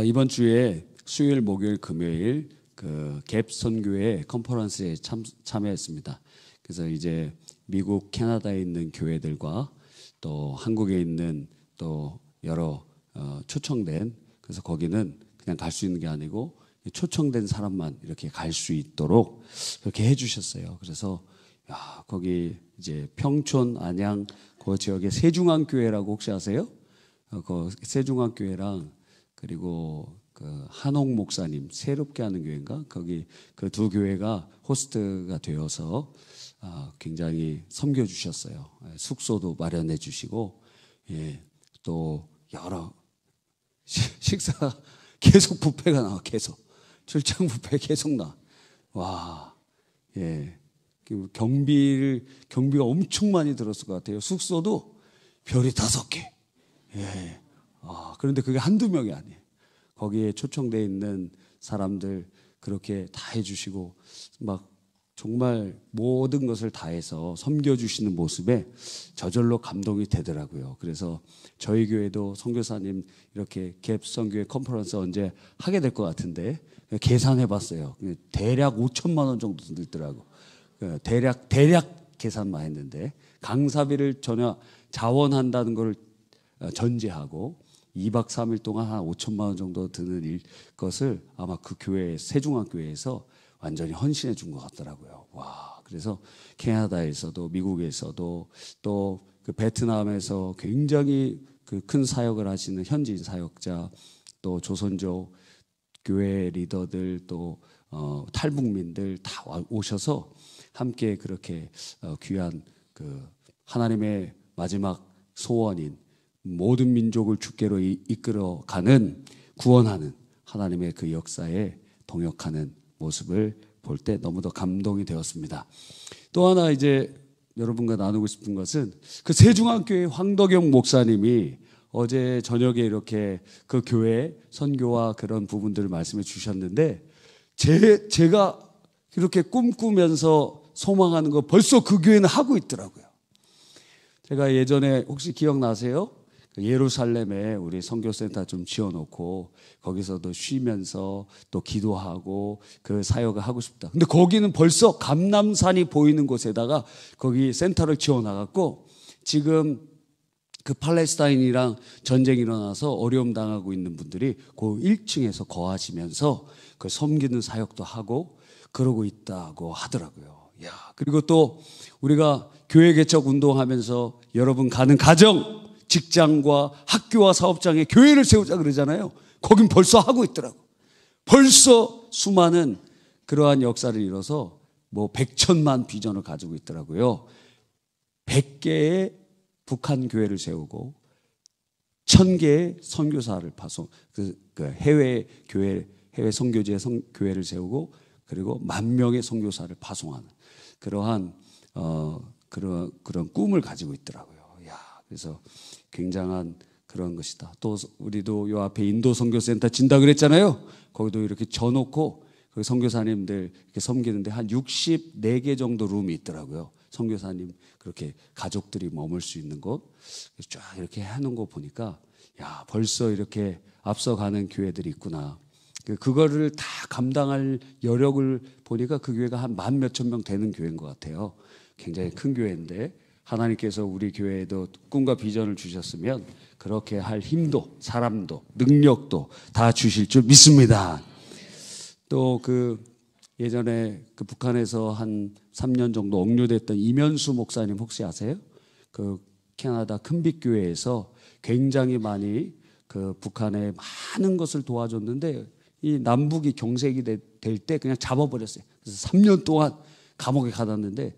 이번 주에 수요일, 목요일, 금요일 그 갭 선교회 컨퍼런스에 참여했습니다. 그래서 이제 미국, 캐나다에 있는 교회들과 또 한국에 있는 또 여러 초청된, 그래서 거기는 그냥 갈 수 있는 게 아니고 초청된 사람만 이렇게 갈 수 있도록 그렇게 해주셨어요. 그래서 거기 이제 평촌, 안양 그 지역에 세중앙교회라고 혹시 아세요? 그 세중앙교회랑 그리고 그 한옥 목사님 새롭게 하는 교회인가? 거기 그 두 교회가 호스트가 되어서 굉장히 섬겨 주셨어요. 숙소도 마련해 주시고, 또 여러 식사 계속 뷔페가 나와, 계속 출장 뷔페 계속 나. 와, 경비가 엄청 많이 들었을 것 같아요. 숙소도 별이 5개. 그런데 그게 한두 명이 아니에요. 거기에 초청되어 있는 사람들 그렇게 다 해주시고 막 정말 모든 것을 다해서 섬겨주시는 모습에 저절로 감동이 되더라고요. 그래서 저희 교회도 선교사님 이렇게 갭 선교회 컨퍼런스 언제 하게 될 것 같은데 계산해봤어요. 대략 5천만 원 정도 들더라고. 대략 계산만 했는데 강사비를 전혀 자원한다는 걸 전제하고 2박 3일 동안 한 5천만 원 정도 드는 것을 아마 그 교회, 세중앙교회에서 완전히 헌신해 준 것 같더라고요. 와, 그래서 캐나다에서도 미국에서도 또 그 베트남에서 굉장히 그 큰 사역을 하시는 현지인 사역자, 또 조선족 교회 리더들, 또 탈북민들 다 오셔서 함께 그렇게 귀한 그 하나님의 마지막 소원인 모든 민족을 주께로 이끌어가는, 구원하는 하나님의 그 역사에 동역하는 모습을 볼 때 너무도 감동이 되었습니다. 또 하나 이제 여러분과 나누고 싶은 것은 그 세중앙교회 황덕영 목사님이 어제 저녁에 이렇게 그 교회 선교와 그런 부분들을 말씀해 주셨는데 제가 이렇게 꿈꾸면서 소망하는 거 벌써 그 교회는 하고 있더라고요. 제가 예전에 혹시 기억나세요? 예루살렘에 우리 선교센터 좀 지어놓고 거기서도 쉬면서 또 기도하고 그 사역을 하고 싶다. 근데 거기는 벌써 감람산이 보이는 곳에다가 거기 센터를 지어놔갖고 지금 그 팔레스타인이랑 전쟁이 일어나서 어려움 당하고 있는 분들이 그 1층에서 거하시면서 그 섬기는 사역도 하고 그러고 있다고 하더라고요. 그리고 또 우리가 교회 개척 운동하면서 여러분 가는 가정, 직장과 학교와 사업장에 교회를 세우자 그러잖아요. 거긴 벌써 하고 있더라고. 벌써 수많은 그러한 역사를 이뤄서 뭐 100천만 비전을 가지고 있더라고요. 100개의 북한 교회를 세우고 1000개의 선교사를 파송, 그 해외 교회, 해외 선교지의 교회를 세우고 그리고 10,000명의 선교사를 파송하는 그러한 그런 꿈을 가지고 있더라고요. 그래서 굉장한 그런 것이다. 또 우리도 요 앞에 인도 선교센터 진다 그랬잖아요. 거기도 이렇게 져놓고 거기 선교사님들 이렇게 섬기는데 한 64개 정도 룸이 있더라고요. 선교사님 그렇게 가족들이 머물 수 있는 곳 쫙 이렇게 해놓은 거 보니까 벌써 이렇게 앞서가는 교회들이 있구나. 그거를 다 감당할 여력을 보니까 그 교회가 한 10,000몇천 명 되는 교회인 것 같아요. 굉장히 큰 교회인데 하나님께서 우리 교회에도 꿈과 비전을 주셨으면 그렇게 할 힘도 사람도 능력도 다 주실 줄 믿습니다. 또 그 예전에 그 북한에서 한 3년 정도 억류됐던 이면수 목사님 혹시 아세요? 그 캐나다 큰빛교회에서 굉장히 많이 그 북한에 많은 것을 도와줬는데 이 남북이 경색이 될 때 그냥 잡아버렸어요. 그래서 3년 동안 감옥에 가뒀는데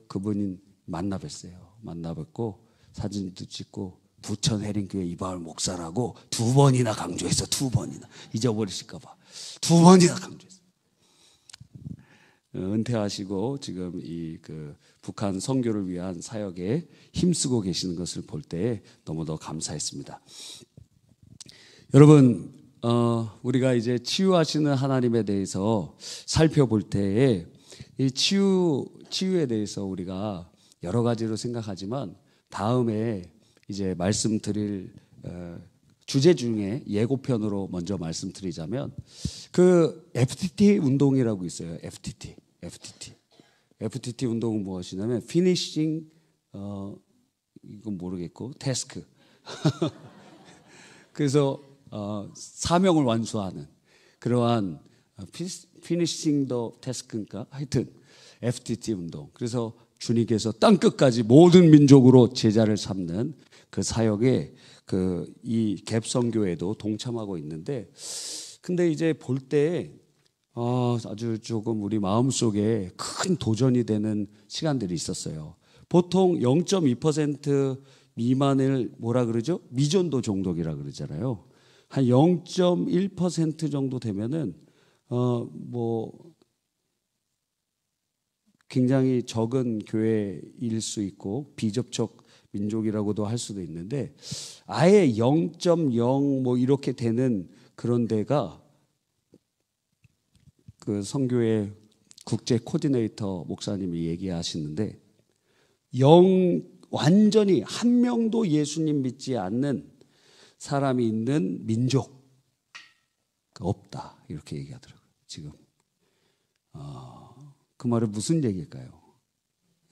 그분이 만나뵙고 사진도 찍고 부천 해림교회 이바울 목사라고 2번이나 강조해서 2번이나 잊어버리실까 봐 2번이나 강조했어요. 은퇴하시고 지금 이 그 북한 선교를 위한 사역에 힘쓰고 계시는 것을 볼 때 너무도 감사했습니다. 여러분, 우리가 이제 치유하시는 하나님에 대해서 살펴볼 때에 이 치유에 대해서 우리가 여러 가지로 생각하지만 다음에 이제 말씀드릴 주제 중에 예고편으로 먼저 말씀드리자면 그 FTT 운동이라고 있어요. FTT 운동은 무엇이냐면 Finishing 이건 모르겠고 태스크. 그래서 사명을 완수하는 그러한 Finishing the Task인가 하여튼 FTT 운동. 그래서 주님께서 땅 끝까지 모든 민족으로 제자를 삼는 그 사역에 이 갭선교에도 동참하고 있는데, 근데 이제 볼 때 아주 조금 우리 마음속에 큰 도전이 되는 시간들이 있었어요. 보통 0.2% 미만을 뭐라 그러죠? 미전도 종족이라 그러잖아요. 한 0.1% 정도 되면은 굉장히 적은 교회일 수 있고 비접촉 민족이라고도 할 수도 있는데, 아예 0.0 이렇게 되는 그런 데가 그 선교회 국제 코디네이터 목사님이 얘기하시는데, 완전히 한 명도 예수님 믿지 않는 사람이 있는 민족 없다, 이렇게 얘기하더라고요. 지금 그 말은 무슨 얘기일까요?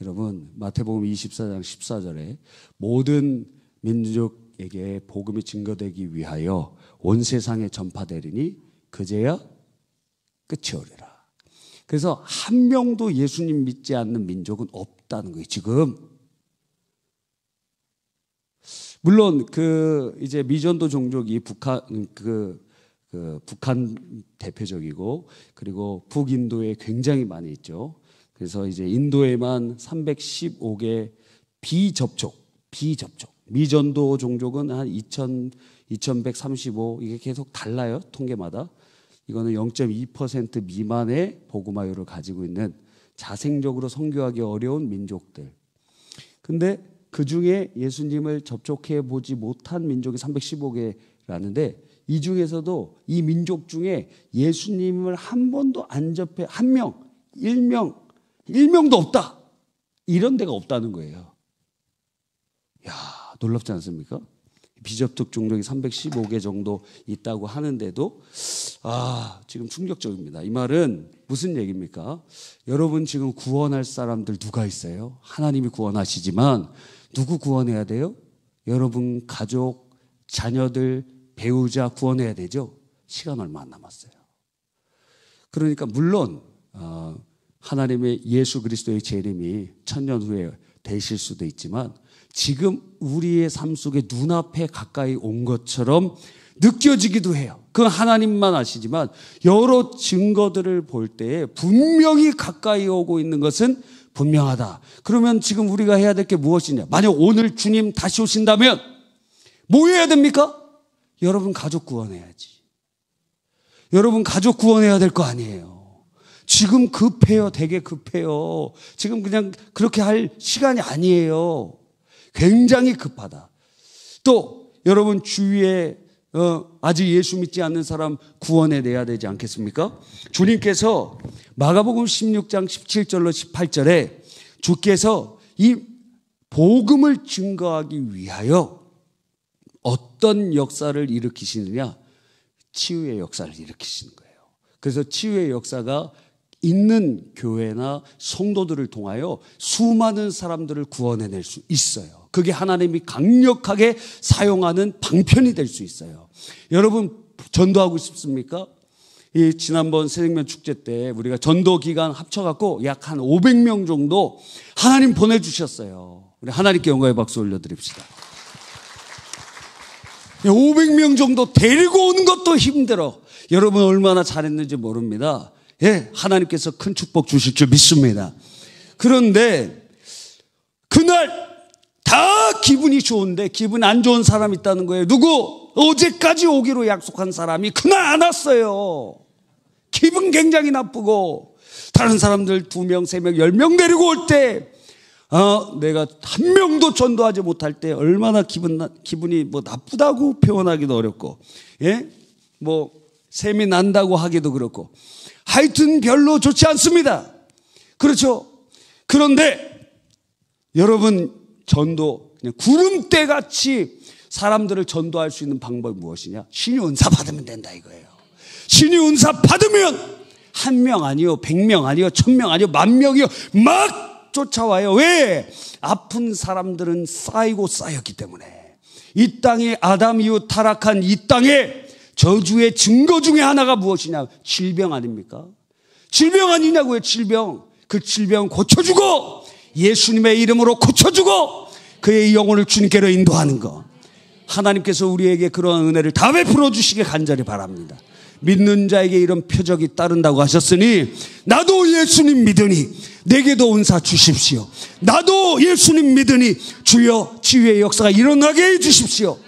여러분, 마태복음 24장 14절에 모든 민족에게 복음이 증거되기 위하여 온 세상에 전파되리니 그제야 끝이 오리라. 그래서 한 명도 예수님 믿지 않는 민족은 없다는 거예요, 지금. 물론 이제 미전도 종족이 북한 대표적이고, 그리고 북인도에 굉장히 많이 있죠. 그래서 이제 인도에만 315개 비접촉 미전도 종족은 한 2135, 이게 계속 달라요, 통계마다. 이거는 0.2% 미만의 복음화율을 가지고 있는 자생적으로 선교하기 어려운 민족들. 근데 그 중에 예수님을 접촉해 보지 못한 민족이 315개라는데, 이 중에서도 이 민족 중에 예수님을 한 번도 안 접해, 한 명, 1명도 없다, 이런 데가 없다는 거예요. 야, 놀랍지 않습니까? 비접촉 종족이 315개 정도 있다고 하는데도 지금 충격적입니다. 이 말은 무슨 얘기입니까? 여러분, 지금 구원할 사람들 누가 있어요? 하나님이 구원하시지만 누구 구원해야 돼요? 여러분 가족, 자녀들, 배우자 구원해야 되죠? 시간 얼마 안 남았어요. 그러니까 물론 하나님의 예수 그리스도의 재림이 1000년 후에 되실 수도 있지만, 지금 우리의 삶 속에 눈앞에 가까이 온 것처럼 느껴지기도 해요. 그건 하나님만 아시지만 여러 증거들을 볼 때 분명히 가까이 오고 있는 것은 분명하다. 그러면 지금 우리가 해야 될 게 무엇이냐? 만약 오늘 주님 다시 오신다면 뭐 해야 됩니까? 여러분 가족 구원해야지. 여러분 가족 구원해야 될 거 아니에요. 지금 급해요. 되게 급해요. 지금 그냥 그렇게 할 시간이 아니에요. 굉장히 급하다. 또 여러분 주위에 아직 예수 믿지 않는 사람 구원해내야 되지 않겠습니까? 주님께서 마가복음 16장 17절로 18절에 주께서 이 복음을 증거하기 위하여 어떤 역사를 일으키시느냐? 치유의 역사를 일으키시는 거예요. 그래서 치유의 역사가 있는 교회나 성도들을 통하여 수많은 사람들을 구원해낼 수 있어요. 그게 하나님이 강력하게 사용하는 방편이 될 수 있어요. 여러분 전도하고 싶습니까? 이 지난번 새생명 축제 때 우리가 전도 기간 합쳐갖고 약 한 500명 정도 하나님 보내주셨어요. 우리 하나님께 영광의 박수 올려드립시다. 500명 정도 데리고 오는 것도 힘들어. 여러분 얼마나 잘했는지 모릅니다. 예, 하나님께서 큰 축복 주실 줄 믿습니다. 그런데 그날 다 기분이 좋은데 기분 안 좋은 사람이 있다는 거예요. 누구? 어제까지 오기로 약속한 사람이 그날 안 왔어요. 기분 굉장히 나쁘고, 다른 사람들 2명, 3명, 10명 데리고 올 때 내가 한 명도 전도하지 못할 때 얼마나 기분이 나쁘다고 표현하기도 어렵고, 예? 셈이 난다고 하기도 그렇고, 하여튼 별로 좋지 않습니다. 그렇죠? 그런데 여러분 전도 그냥 구름대 같이 사람들을 전도할 수 있는 방법이 무엇이냐? 신이 은사 받으면 된다 이거예요. 신이 은사 받으면 1명 아니요, 100명 아니요, 1000명 아니요, 10,000명이요 막 쫓아와요. 왜? 아픈 사람들은 쌓이고 쌓였기 때문에. 이 땅에 아담 이후 타락한 이 땅에 저주의 증거 중에 하나가 무엇이냐? 질병 아닙니까? 질병 아니냐고요. 질병. 그 질병 고쳐주고 예수님의 이름으로 고쳐주고 그의 영혼을 주님께로 인도하는 것. 하나님께서 우리에게 그러한 은혜를 다 베풀어 주시길 간절히 바랍니다. 믿는 자에게 이런 표적이 따른다고 하셨으니 나도 예수님 믿으니 내게도 은사 주십시오. 나도 예수님 믿으니 주여 치유의 역사가 일어나게 해 주십시오.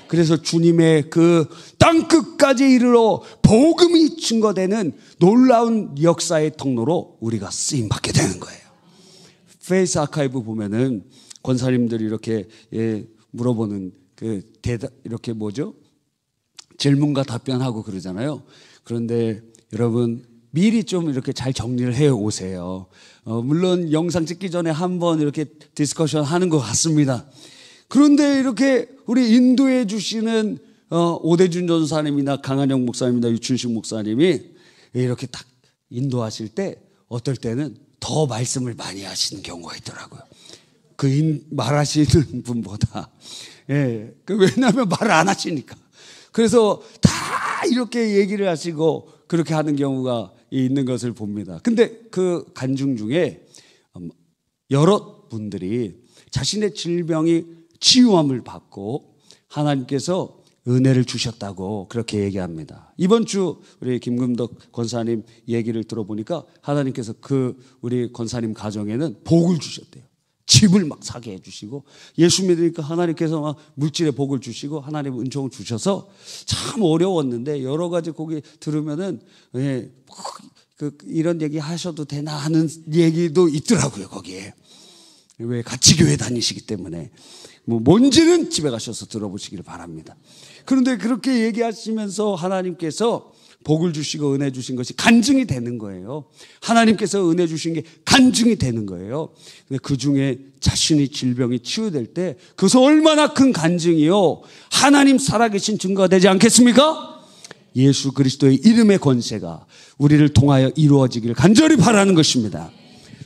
그래서 주님의 그 땅끝까지 이르러 복음이 증거되는 놀라운 역사의 통로로 우리가 쓰임받게 되는 거예요. 페이스 아카이브 보면은 권사님들이 이렇게 물어보는 그 대답 이렇게 뭐죠? 질문과 답변하고 그러잖아요. 그런데 여러분 미리 좀 이렇게 잘 정리를 해 오세요. 물론 영상 찍기 전에 한번 이렇게 디스커션 하는 것 같습니다. 그런데 이렇게 우리 인도해 주시는 오대준 전사님이나 강한영 목사님이나 유춘식 목사님이 이렇게 딱 인도하실 때 어떨 때는 더 말씀을 많이 하시는 경우가 있더라고요. 말하시는 분보다. 예. 왜냐하면 말을 안 하시니까. 그래서 다 이렇게 얘기를 하시고 그렇게 하는 경우가 있는 것을 봅니다. 근데 그 간증 중에 여러 분들이 자신의 질병이 치유함을 받고 하나님께서 은혜를 주셨다고 그렇게 얘기합니다. 이번 주 우리 김금덕 권사님 얘기를 들어보니까 하나님께서 우리 권사님 가정에는 복을 주셨대요. 집을 막 사게 해주시고 예수 믿으니까 하나님께서 막 물질의 복을 주시고 하나님 은총을 주셔서 참 어려웠는데 여러 가지 거기 들으면은 이런 얘기 하셔도 되나 하는 얘기도 있더라고요. 거기에 왜 같이 교회 다니시기 때문에 뭔지는 집에 가셔서 들어보시기를 바랍니다. 그런데 그렇게 얘기하시면서 하나님께서 복을 주시고 은혜 주신 것이 간증이 되는 거예요. 하나님께서 은혜 주신 게 간증이 되는 거예요. 근데 그 중에 자신의 질병이 치유될 때 그것은 얼마나 큰 간증이요. 하나님 살아계신 증거가 되지 않겠습니까? 예수 그리스도의 이름의 권세가 우리를 통하여 이루어지기를 간절히 바라는 것입니다.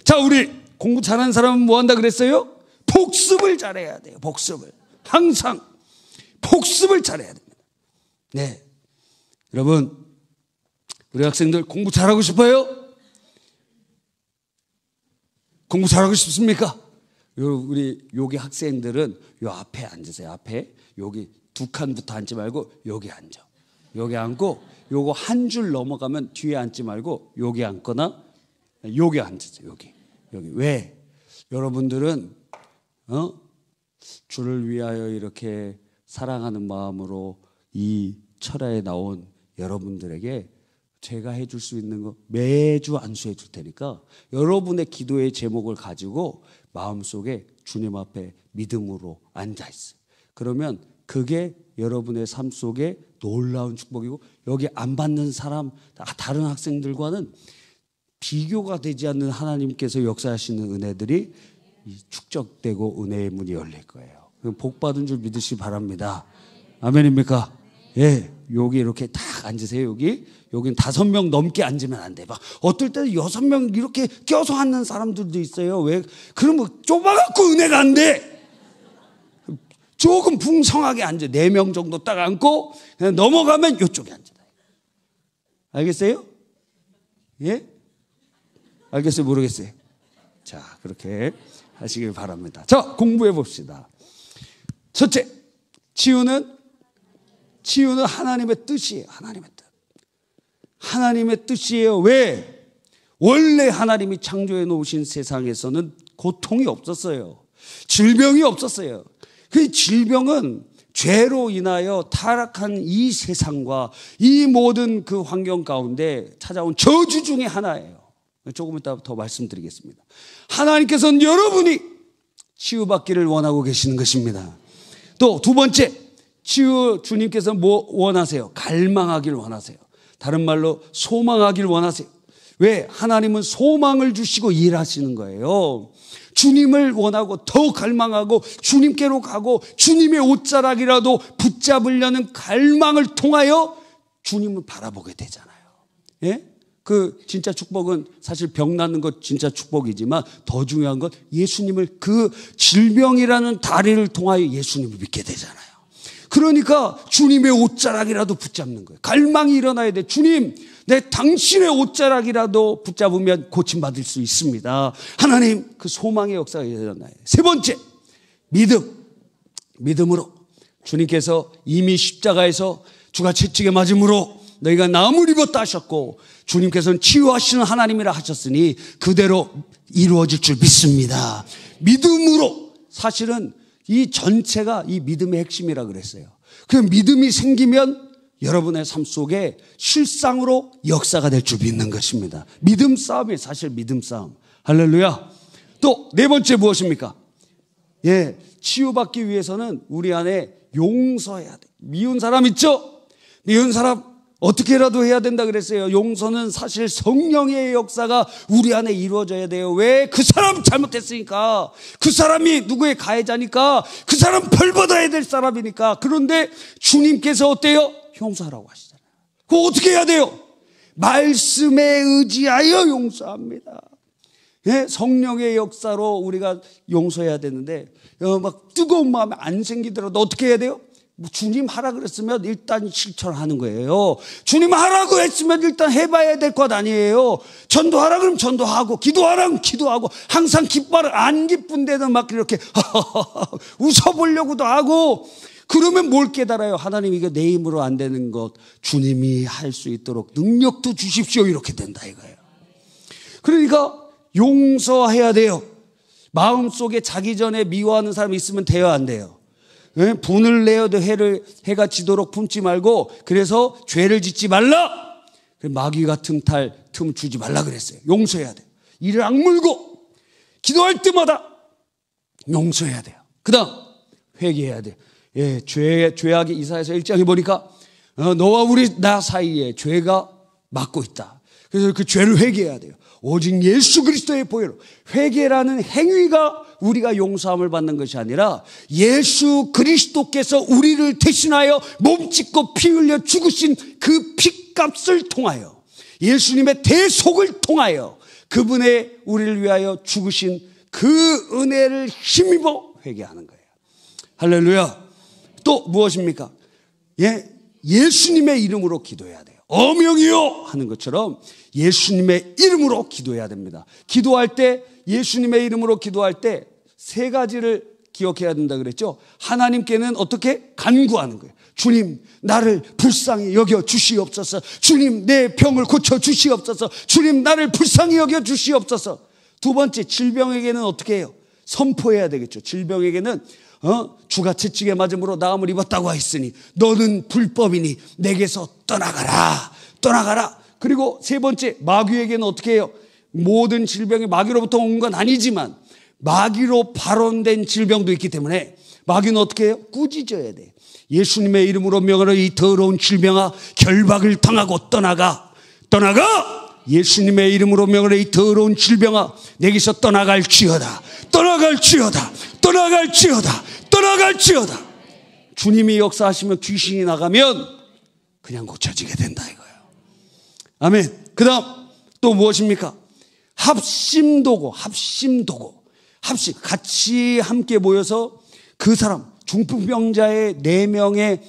자, 우리 공부 잘하는 사람은 뭐 한다 그랬어요? 복습을 잘해야 돼요. 복습을. 항상 복습을 잘해야 됩니다. 네. 여러분, 우리 학생들 공부 잘하고 싶어요? 공부 잘하고 싶습니까? 우리 여기 학생들은 요 앞에 앉으세요. 앞에 여기 두 칸부터 앉지 말고 여기 앉아. 여기 앉고 요거 한 줄 넘어가면 뒤에 앉지 말고 여기 앉거나 여기 앉으세요. 여기. 왜? 여러분들은 주를 위하여 이렇게 사랑하는 마음으로 이 철야에 나온 여러분들에게 제가 해줄 수 있는 거 매주 안수해 줄 테니까 여러분의 기도의 제목을 가지고 마음속에 주님 앞에 믿음으로 앉아있어요. 그러면 그게 여러분의 삶 속에 놀라운 축복이고 여기 안 받는 사람 다른 학생들과는 비교가 되지 않는 하나님께서 역사하시는 은혜들이 축적되고 은혜의 문이 열릴 거예요. 복 받은 줄 믿으시기 바랍니다. 아멘입니까? 예, 여기 이렇게 딱 앉으세요. 여기는 5명 넘게 앉으면 안 돼. 막 어떨 때는 6명 이렇게 껴서 앉는 사람들도 있어요. 왜? 그러면 좁아갖고 은혜가 안 돼. 조금 풍성하게 앉아. 4명 정도 딱 앉고 그냥 넘어가면 이쪽에 앉아. 알겠어요? 예? 알겠어요? 모르겠어요? 자, 그렇게 하시길 바랍니다. 자, 공부해 봅시다. 첫째, 치유는 하나님의 뜻이에요. 하나님의 뜻. 하나님의 뜻이에요. 왜? 원래 하나님이 창조해 놓으신 세상에서는 고통이 없었어요. 질병이 없었어요. 그 질병은 죄로 인하여 타락한 이 세상과 이 모든 그 환경 가운데 찾아온 저주 중에 하나예요. 조금 이따 더 말씀드리겠습니다. 하나님께서는 여러분이 치유받기를 원하고 계시는 것입니다. 또 두 번째, 주님께서 뭐 원하세요? 갈망하길 원하세요. 다른 말로 소망하길 원하세요. 왜? 하나님은 소망을 주시고 일하시는 거예요. 주님을 원하고 더 갈망하고 주님께로 가고 주님의 옷자락이라도 붙잡으려는 갈망을 통하여 주님을 바라보게 되잖아요. 예? 그 진짜 축복은 사실 병 낫는 것 진짜 축복이지만 더 중요한 건 예수님을 그 질병이라는 다리를 통하여 예수님을 믿게 되잖아요. 그러니까 주님의 옷자락이라도 붙잡는 거예요. 갈망이 일어나야 돼. 주님, 내 당신의 옷자락이라도 붙잡으면 고침받을 수 있습니다. 하나님, 그 소망의 역사가 일어나야 돼. 세 번째, 믿음으로 주님께서 이미 십자가에서 주가 채찍에 맞음으로 너희가 나음을 입었다 하셨고 주님께서는 치유하시는 하나님이라 하셨으니 그대로 이루어질 줄 믿습니다. 믿음으로. 사실은 이 전체가 이 믿음의 핵심이라 그랬어요. 그 믿음이 생기면 여러분의 삶 속에 실상으로 역사가 될 줄 믿는 것입니다. 믿음 싸움이 사실 믿음 싸움. 할렐루야. 또 네 번째 무엇입니까? 예, 치유받기 위해서는 우리 안에 용서해야 돼. 미운 사람 있죠? 미운 사람 어떻게라도 해야 된다 그랬어요. 용서는 사실 성령의 역사가 우리 안에 이루어져야 돼요. 왜? 그 사람 잘못했으니까. 그 사람이 누구의 가해자니까. 그 사람 벌 받아야 될 사람이니까. 그런데 주님께서 어때요? 용서하라고 하시잖아요. 그거 어떻게 해야 돼요? 말씀에 의지하여 용서합니다. 예? 성령의 역사로 우리가 용서해야 되는데 막 뜨거운 마음이 안 생기더라도 어떻게 해야 돼요? 주님 하라 그랬으면 일단 실천하는 거예요. 주님 하라고 했으면 일단 해봐야 될 것 아니에요. 전도하라 그러면 전도하고 기도하라 그러면 기도하고 항상 기뻐라. 안 기쁜 데는 막 이렇게 웃어보려고도 하고 그러면 뭘 깨달아요? 하나님 이거 내 힘으로 안 되는 것 주님이 할 수 있도록 능력도 주십시오. 이렇게 된다 이거예요. 그러니까 용서해야 돼요. 마음속에 자기 전에 미워하는 사람이 있으면 돼요 안 돼요? 분을 내어도 해가 지도록 품지 말고 그래서 죄를 짓지 말라. 마귀가 틈 주지 말라 그랬어요. 용서해야 돼요. 이를 악물고 기도할 때마다 용서해야 돼요. 그 다음 회개해야 돼요. 예, 죄악이 이사야서 1장에 보니까 너와 나 사이에 죄가 막고 있다. 그래서 그 죄를 회개해야 돼요. 오직 예수 그리스도의 보혈로. 회개라는 행위가 우리가 용서함을 받는 것이 아니라 예수 그리스도께서 우리를 대신하여 몸짓고 피 흘려 죽으신 그 피값을 통하여 예수님의 대속을 통하여 그분의 우리를 위하여 죽으신 그 은혜를 힘입어 회개하는 거예요. 할렐루야. 또 무엇입니까? 예수님의 이름으로 기도해야 돼요. 어명이요 하는 것처럼 예수님의 이름으로 기도해야 됩니다. 기도할 때 예수님의 이름으로 기도할 때 세 가지를 기억해야 된다 그랬죠. 하나님께는 어떻게 간구하는 거예요. 주님 나를 불쌍히 여겨 주시옵소서. 주님 내 병을 고쳐 주시옵소서. 주님 나를 불쌍히 여겨 주시옵소서. 두 번째 질병에게는 어떻게 해요? 선포해야 되겠죠. 질병에게는 주가 채찍에 맞음으로 나음을 입었다고 하였으니 너는 불법이니 내게서 떠나가라. 그리고 세 번째 마귀에게는 어떻게 해요? 모든 질병이 마귀로부터 온 건 아니지만 마귀로 발원된 질병도 있기 때문에 마귀는 어떻게 해요? 꾸짖어야 돼. 예수님의 이름으로 명하노 이 더러운 질병아 결박을 당하고 떠나가. 예수님의 이름으로 명하노 이 더러운 질병아 내게서 떠나갈지어다. 주님이 역사하시면 귀신이 나가면 그냥 고쳐지게 된다 이거예요. 아멘. 그 다음 또 무엇입니까? 합심도고 같이 함께 모여서 그 사람 중풍병자의 4명의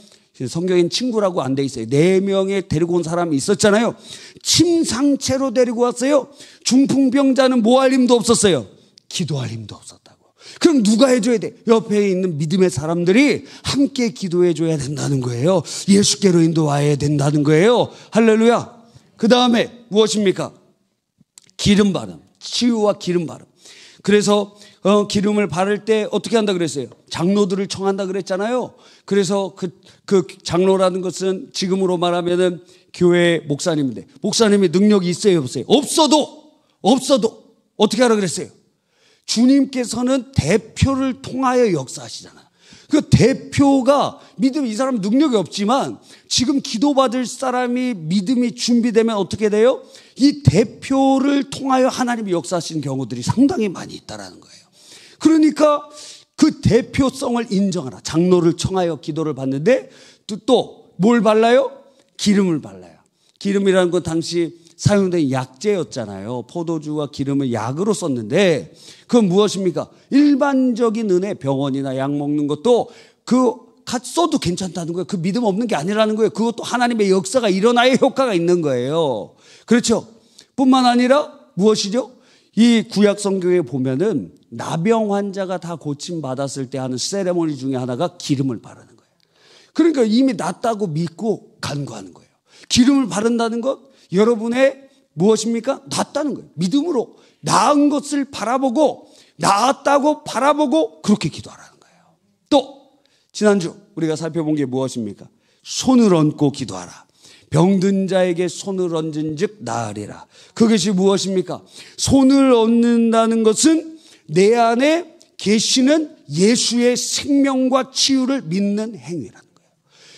성경엔 친구라고 안 돼 있어요. 4명의 데리고 온 사람이 있었잖아요. 침 상태로 데리고 왔어요. 중풍병자는 뭐 할 힘도 없었어요. 기도할 힘도 없었다고. 그럼 누가 해줘야 돼? 옆에 있는 믿음의 사람들이 함께 기도해 줘야 된다는 거예요. 예수께로 인도와야 된다는 거예요. 할렐루야. 그 다음에 무엇입니까? 기름 바름. 치유와 기름 바름. 그래서 기름을 바를 때 어떻게 한다 그랬어요? 장로들을 청한다 그랬잖아요. 그래서 그 장로라는 것은 지금으로 말하면은 교회 목사님인데 목사님의 능력이 있어요 없어요? 없어도 어떻게 하라 그랬어요? 주님께서는 대표를 통하여 역사하시잖아요. 그 대표가 믿음, 이 사람 능력이 없지만 지금 기도받을 사람이 믿음이 준비되면 어떻게 돼요? 이 대표를 통하여 하나님이 역사하시는 경우들이 상당히 많이 있다라는 거예요. 그러니까 그 대표성을 인정하라. 장로를 청하여 기도를 받는데 또 뭘 발라요? 기름을 발라요. 기름이라는 건 당시 사용된 약재였잖아요. 포도주와 기름을 약으로 썼는데 그건 무엇입니까? 일반적인 은혜, 병원이나 약 먹는 것도 같이 써도 괜찮다는 거예요. 그 믿음 없는 게 아니라는 거예요. 그것도 하나님의 역사가 일어나야 효과가 있는 거예요. 그렇죠? 뿐만 아니라 무엇이죠? 이 구약 성경에 보면은 나병 환자가 다 고침받았을 때 하는 세레모니 중에 하나가 기름을 바르는 거예요. 그러니까 이미 낫다고 믿고 간구하는 거예요. 기름을 바른다는 것, 여러분의 무엇입니까? 낫다는 거예요. 믿음으로 나은 것을 바라보고 나았다고 바라보고 그렇게 기도하라는 거예요. 또 지난주 우리가 살펴본 게 무엇입니까? 손을 얹고 기도하라. 병든 자에게 손을 얹은 즉 나으리라. 그것이 무엇입니까? 손을 얹는다는 것은 내 안에 계시는 예수의 생명과 치유를 믿는 행위라는 거예요.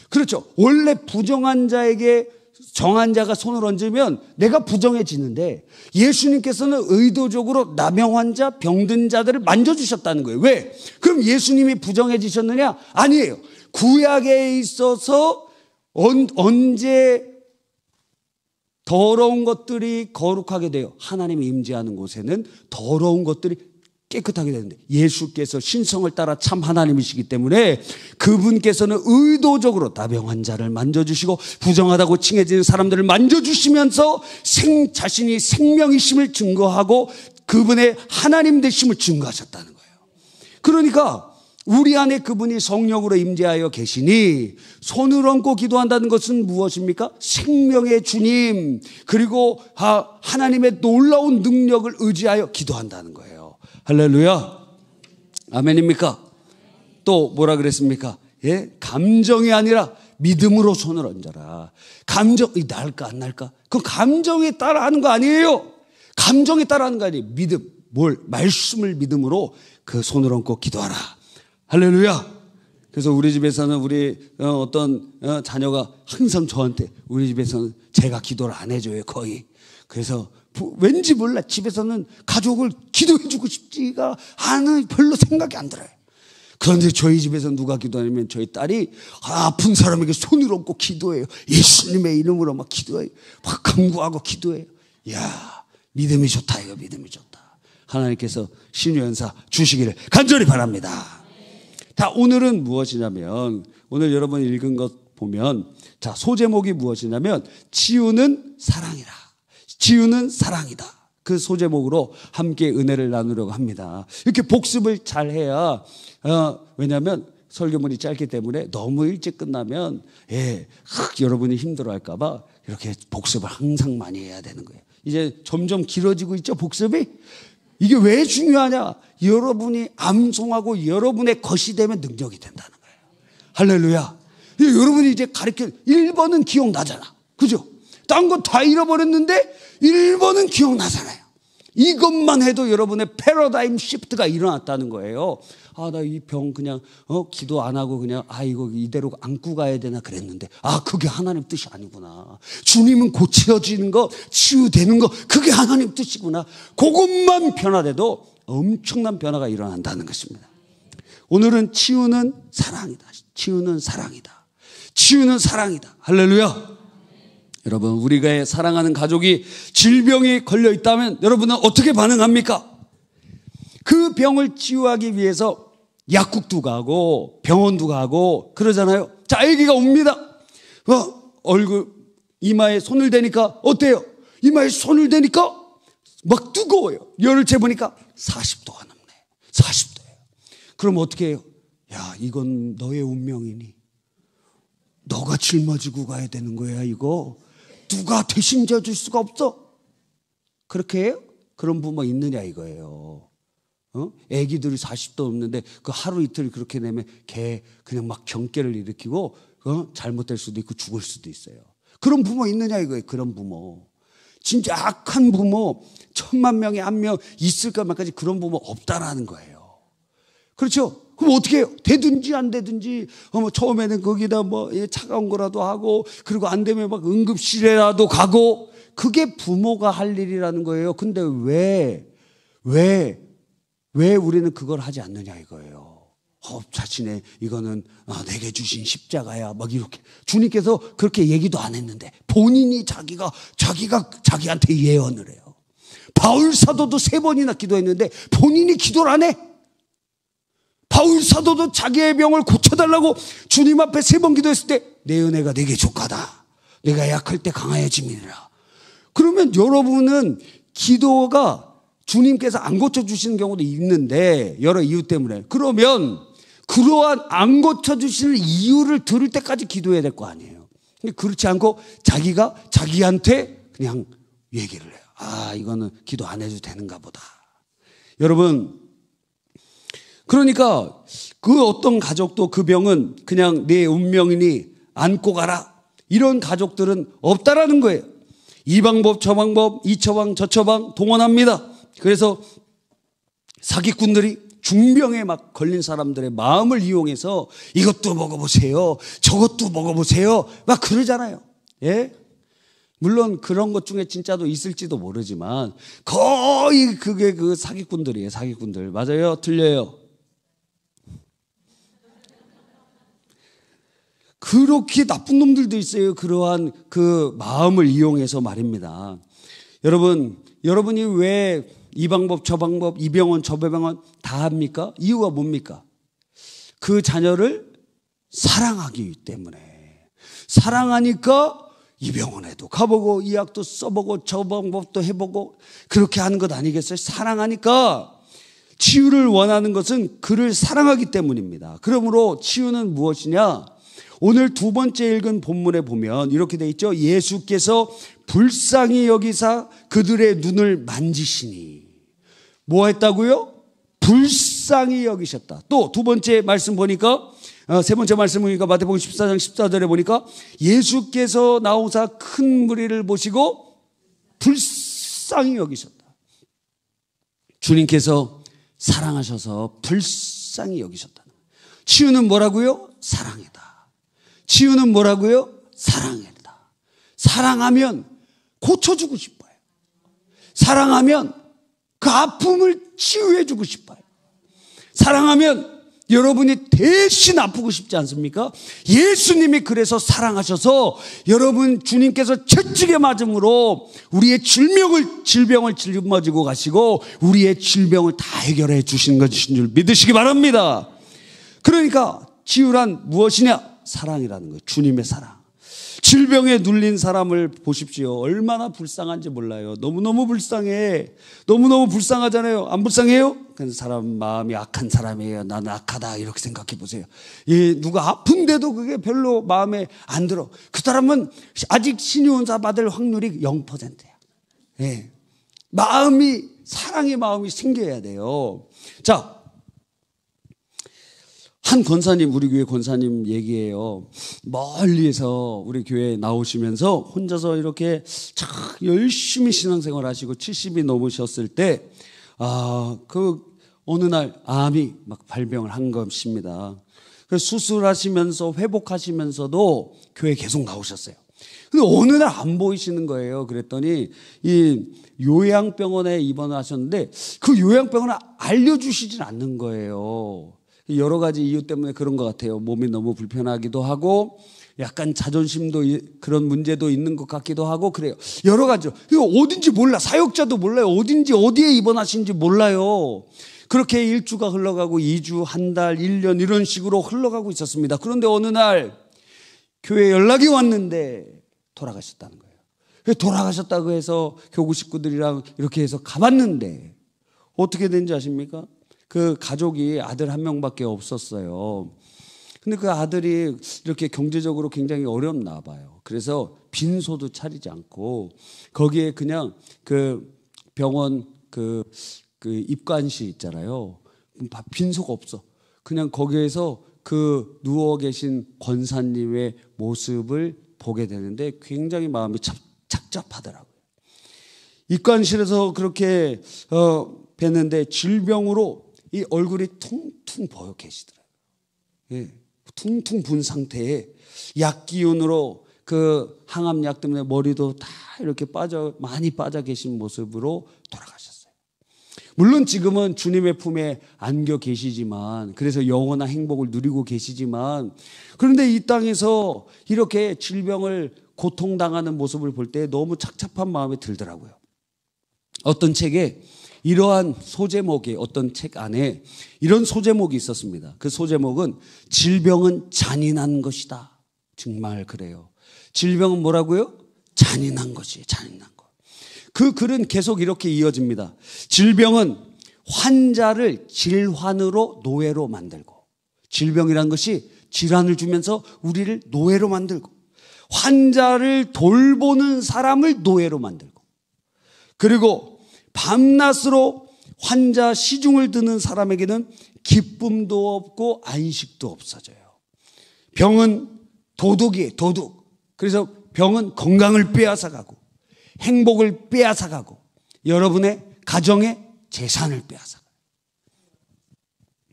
그렇죠. 원래 부정한 자에게 정한 자가 손을 얹으면 내가 부정해지는데 예수님께서는 의도적으로 나병 환자, 병든 자들을 만져주셨다는 거예요. 왜? 그럼 예수님이 부정해지셨느냐? 아니에요. 구약에 있어서 언제 더러운 것들이 거룩하게 돼요? 하나님이 임재하는 곳에는 더러운 것들이 깨끗하게 되는데 예수께서 신성을 따라 참 하나님이시기 때문에 그분께서는 의도적으로 나병 환자를 만져주시고 부정하다고 칭해지는 사람들을 만져주시면서 자신이 생명이심을 증거하고 그분의 하나님 되심을 증거하셨다는 거예요. 그러니까 우리 안에 그분이 성령으로 임재하여 계시니 손을 얹고 기도한다는 것은 무엇입니까? 생명의 주님 그리고 하나님의 놀라운 능력을 의지하여 기도한다는 거예요. 할렐루야. 아멘입니까? 또 뭐라 그랬습니까? 예? 감정이 아니라 믿음으로 손을 얹어라. 감정이 날까 안 날까? 그 감정에 따라 하는 거 아니에요. 감정에 따라 하는 거 아니에요. 믿음. 말씀을 믿음으로 그 손을 얹고 기도하라. 할렐루야. 그래서 우리 집에서는 우리 어떤 자녀가 항상 저한테 우리 집에서는 제가 기도를 안 해줘요. 거의. 그래서 왠지 몰라 집에서는 가족을 기도해주고 싶지가 않은 별로 생각이 안 들어요. 그런데 저희 집에서 누가 기도하냐면 저희 딸이 아픈 사람에게 손을 얹고 기도해요. 예수님의 이름으로 막 기도해요. 막 간구하고 기도해요. 이야 믿음이 좋다 이거 믿음이 좋다. 하나님께서 신유연사 주시기를 간절히 바랍니다. 자 오늘은 무엇이냐면 오늘 여러분 읽은 것 보면 자 소제목이 무엇이냐면 치유는 사랑이라. 치유는 사랑이다. 그 소제목으로 함께 은혜를 나누려고 합니다. 이렇게 복습을 잘 해야 왜냐하면 설교문이 짧기 때문에 너무 일찍 끝나면 여러분이 힘들어할까 봐 이렇게 복습을 항상 많이 해야 되는 거예요. 이제 점점 길어지고 있죠 복습이. 이게 왜 중요하냐. 여러분이 암송하고 여러분의 것이 되면 능력이 된다는 거예요. 할렐루야. 여러분이 이제 가르쳐 1번은 기억나잖아. 그죠? 딴 거 다 잃어버렸는데 1번은 기억나잖아요. 이것만 해도 여러분의 패러다임 시프트가 일어났다는 거예요. 나 이 병 그냥 기도 안 하고 그냥 이거 이대로 안고 가야 되나 그랬는데 그게 하나님 뜻이 아니구나. 주님은 고쳐지는 거 치유되는 거 그게 하나님 뜻이구나. 그것만 변화돼도 엄청난 변화가 일어난다는 것입니다. 오늘은 치유는 사랑이다. 치유는 사랑이다. 치유는 사랑이다. 할렐루야. 여러분 우리가 사랑하는 가족이 질병이 걸려 있다면 여러분은 어떻게 반응합니까? 그 병을 치유하기 위해서 약국도 가고 병원도 가고 그러잖아요. 자 아기가 옵니다. 얼굴 이마에 손을 대니까 어때요? 이마에 손을 대니까 막 뜨거워요. 열을 재보니까 40도가 넘네. 40도예요. 그럼 어떻게 해요? 야 이건 너의 운명이니 너가 짊어지고 가야 되는 거야 이거. 누가 대신 져줄 수가 없어. 그렇게 해요? 그런 부모 있느냐 이거예요. 애기들이 40도 넘는데 그 하루 이틀 그렇게 되면 걔 그냥 막 경계를 일으키고 잘못될 수도 있고 죽을 수도 있어요. 그런 부모 있느냐 이거예요. 그런 부모. 진짜 악한 부모 1000만 명에 1명 있을까 말까지 그런 부모 없다라는 거예요. 그렇죠? 그럼 어떻게 해요? 되든지 안 되든지 뭐 처음에는 거기다 뭐 차가운 거라도 하고, 그리고 안 되면 막 응급실에라도 가고, 그게 부모가 할 일이라는 거예요. 근데 왜 우리는 그걸 하지 않느냐 이거예요. 자신의 이거는 내게 주신 십자가야 막 이렇게 주님께서 그렇게 얘기도 안 했는데 본인이 자기가 자기한테 예언을 해요. 바울 사도도 3번이나 기도했는데 본인이 기도를 안 해. 바울 사도도 자기의 병을 고쳐달라고 주님 앞에 3번 기도했을 때 내 은혜가 내게 족하다, 내가 약할 때 강하여짐이니라. 그러면 여러분은 기도가 주님께서 안 고쳐주시는 경우도 있는데 여러 이유 때문에, 그러면 그러한 안 고쳐주시는 이유를 들을 때까지 기도해야 될 거 아니에요. 그렇지 않고 자기가 자기한테 그냥 얘기를 해요. 이거는 기도 안 해도 되는가 보다. 여러분, 그러니까 그 어떤 가족도 그 병은 그냥 내 운명이니 안고 가라, 이런 가족들은 없다라는 거예요. 이 방법 저 방법, 이 처방 저 처방 동원합니다. 그래서 사기꾼들이 중병에 막 걸린 사람들의 마음을 이용해서 이것도 먹어보세요, 저것도 먹어보세요 막 그러잖아요. 예? 물론 그런 것 중에 진짜도 있을지도 모르지만 거의 그게 그 사기꾼들이에요. 사기꾼들. 맞아요? 틀려요? 그렇게 나쁜 놈들도 있어요. 그러한 그 마음을 이용해서 말입니다. 여러분이 왜 이 방법 저 방법, 이 병원 저 병원 다 합니까? 이유가 뭡니까? 그 자녀를 사랑하기 때문에. 사랑하니까 이 병원에도 가보고 이 약도 써보고 저 방법도 해보고 그렇게 하는 것 아니겠어요? 사랑하니까. 치유를 원하는 것은 그를 사랑하기 때문입니다. 그러므로 치유는 무엇이냐? 오늘 2번째 읽은 본문에 보면 이렇게 돼 있죠. 예수께서 불쌍히 여기사 그들의 눈을 만지시니. 뭐 했다고요? 불쌍히 여기셨다. 또 2번째 말씀 보니까 3번째 말씀 보니까 마태복음 14장 14절에 보니까 예수께서 나오사 큰 무리를 보시고 불쌍히 여기셨다. 주님께서 사랑하셔서 불쌍히 여기셨다는 거예요. 치유는 뭐라고요? 사랑이다. 치유는 뭐라고요? 사랑이다. 사랑하면 고쳐주고 싶어요. 사랑하면 그 아픔을 치유해주고 싶어요. 사랑하면 여러분이 대신 아프고 싶지 않습니까? 예수님이 그래서 사랑하셔서 여러분 주님께서 채찍에 맞음으로 우리의 질병을 짊어지고 가시고 우리의 질병을 다 해결해 주시는 것인 줄 믿으시기 바랍니다. 그러니까 치유란 무엇이냐? 사랑이라는 거예요. 주님의 사랑. 질병에 눌린 사람을 보십시오. 얼마나 불쌍한지 몰라요. 너무너무 불쌍해. 너무너무 불쌍하잖아요. 안 불쌍해요? 그래서 사람 마음이 악한 사람이에요. 나는 악하다 이렇게 생각해 보세요. 누가 아픈데도 그게 별로 마음에 안 들어. 그 사람은 아직 신유원사 받을 확률이 0%야. 예. 사랑의 마음이 생겨야 돼요. 자, 한 권사님, 우리 교회 권사님 얘기해요. 멀리에서 우리 교회에 나오시면서 혼자서 이렇게 참 열심히 신앙생활 하시고 70이 넘으셨을 때, 어느 날 암이 막 발병을 한 것입니다. 그래서 수술하시면서 회복하시면서도 교회에 계속 나오셨어요. 근데 어느 날 안 보이시는 거예요. 그랬더니 이 요양병원에 입원을 하셨는데 그 요양병원을 알려주시진 않는 거예요. 여러 가지 이유 때문에 그런 것 같아요. 몸이 너무 불편하기도 하고 약간 자존심도 그런 문제도 있는 것 같기도 하고 그래요. 여러 가지로. 이거 어딘지 몰라. 사역자도 몰라요. 어디에 입원하신지 몰라요. 그렇게 1주가 흘러가고 2주, 한 달, 1년 이런 식으로 흘러가고 있었습니다. 그런데 어느 날 교회에 연락이 왔는데 돌아가셨다는 거예요. 돌아가셨다고 해서 교구 식구들이랑 이렇게 해서 가봤는데 어떻게 된지 아십니까? 그 가족이 아들 1명밖에 없었어요. 근데 그 아들이 이렇게 경제적으로 굉장히 어렵나 봐요. 그래서 빈소도 차리지 않고 거기에 그냥 그 병원 그 입관실 있잖아요. 빈소가 없어. 그냥 거기에서 그 누워 계신 권사님의 모습을 보게 되는데 굉장히 마음이 착잡하더라고요. 입관실에서 그렇게 뵀는데 질병으로 이 얼굴이 퉁퉁 부어 계시더라고요. 예, 퉁퉁 분 상태에 약 기운으로 그 항암약 때문에 머리도 다 이렇게 많이 빠져 계신 모습으로 돌아가셨어요. 물론 지금은 주님의 품에 안겨 계시지만, 그래서 영원한 행복을 누리고 계시지만, 그런데 이 땅에서 이렇게 질병을 고통당하는 모습을 볼 때 너무 착잡한 마음이 들더라고요. 어떤 책에 이러한 소제목이, 어떤 책 안에 이런 소제목이 있었습니다. 그 소제목은 질병은 잔인한 것이다. 정말 그래요. 질병은 뭐라고요? 잔인한 것이에요. 잔인한 것. 그 글은 계속 이렇게 이어집니다. 질병은 환자를 질환으로 노예로 만들고, 질병이란 것이 질환을 주면서 우리를 노예로 만들고, 환자를 돌보는 사람을 노예로 만들고, 그리고 밤낮으로 환자 시중을 드는 사람에게는 기쁨도 없고 안식도 없어져요. 병은 도둑이에요. 도둑. 그래서 병은 건강을 빼앗아가고 행복을 빼앗아가고 여러분의 가정의 재산을 빼앗아가요.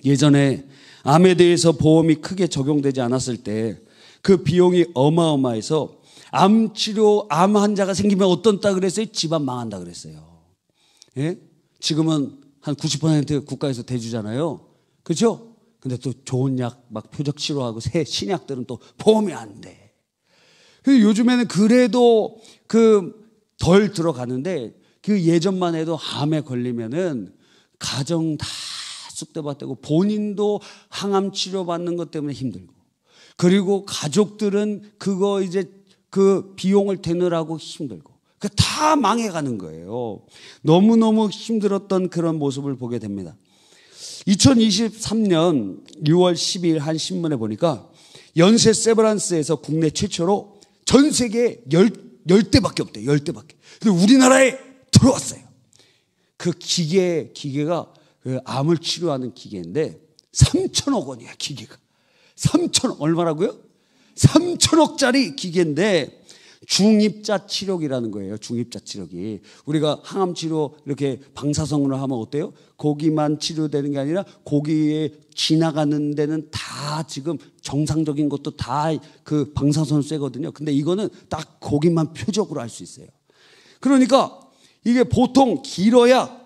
예전에 암에 대해서 보험이 크게 적용되지 않았을 때 그 비용이 어마어마해서 암 환자가 생기면 어떤다 그랬어요? 집안 망한다 그랬어요. 예? 지금은 한 90% 국가에서 대주잖아요. 그렇죠? 근데 또 좋은 약 막 표적 치료하고 새 신약들은 또 보험이 안 돼. 요즘에는 그래도 덜 들어가는데, 그 예전만 해도 암에 걸리면은 가정 다 쑥대밭되고 본인도 항암 치료 받는 것 때문에 힘들고, 그리고 가족들은 그거 이제 그 비용을 대느라고 힘들고, 그 다 망해가는 거예요. 너무너무 힘들었던 그런 모습을 보게 됩니다. 2023년 6월 12일 한 신문에 보니까 연세 세브란스에서 국내 최초로 전 세계에 10대밖에 없대요. 10대밖에. 근데 우리나라에 들어왔어요. 그 기계가 그 암을 치료하는 기계인데 3천억 원이야, 기계가. 3천억, 얼마라고요? 3천억짜리 기계인데 중입자 치료기라는 거예요. 중입자 치료기. 우리가 항암 치료 이렇게 방사선으로 하면 어때요? 거기만 치료되는 게 아니라 거기에 지나가는 데는 다 지금 정상적인 것도 다 그 방사선 쐬거든요. 근데 이거는 딱 거기만 표적으로 할 수 있어요. 그러니까 이게 보통 길어야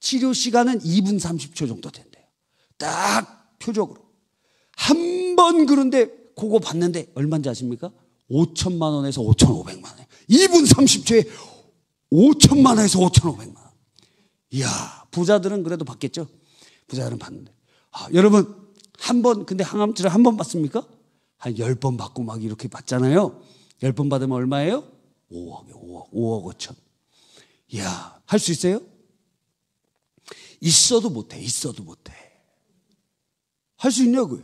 치료 시간은 2분 30초 정도 된대요. 딱 표적으로. 한 번 그런데 그거 봤는데 얼마인지 아십니까? 5천만 원에서 5,500만 원. 2분 30초에 5천만 원에서 5,500만 원. 이야, 부자들은 그래도 받겠죠? 부자들은 받는데. 여러분, 근데 항암 치료 한 번 받습니까? 한 10번 받고 막 이렇게 받잖아요. 10번 받으면 얼마예요? 5억 5천. 이야, 할 수 있어요? 있어도 못해. 할 수 있냐고요?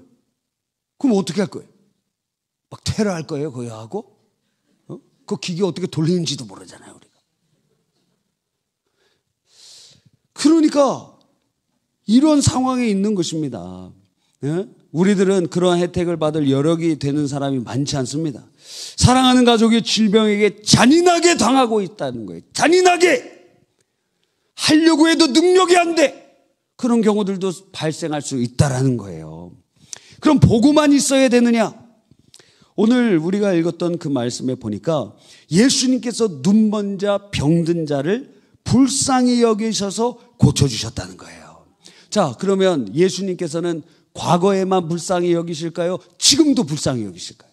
그럼 어떻게 할 거예요? 막 테러할 거예요, 거기 하고? 그 기계 어떻게 돌리는지도 모르잖아요, 우리가. 그러니까 이런 상황에 있는 것입니다. 예? 우리들은 그러한 혜택을 받을 여력이 되는 사람이 많지 않습니다. 사랑하는 가족이 질병에게 잔인하게 당하고 있다는 거예요. 잔인하게 하려고 해도 능력이 안 돼. 그런 경우들도 발생할 수 있다라는 거예요. 그럼 보고만 있어야 되느냐? 오늘 우리가 읽었던 그 말씀에 보니까 예수님께서 눈먼 자, 병든 자를 불쌍히 여기셔서 고쳐주셨다는 거예요. 자, 그러면 예수님께서는 과거에만 불쌍히 여기실까요? 지금도 불쌍히 여기실까요?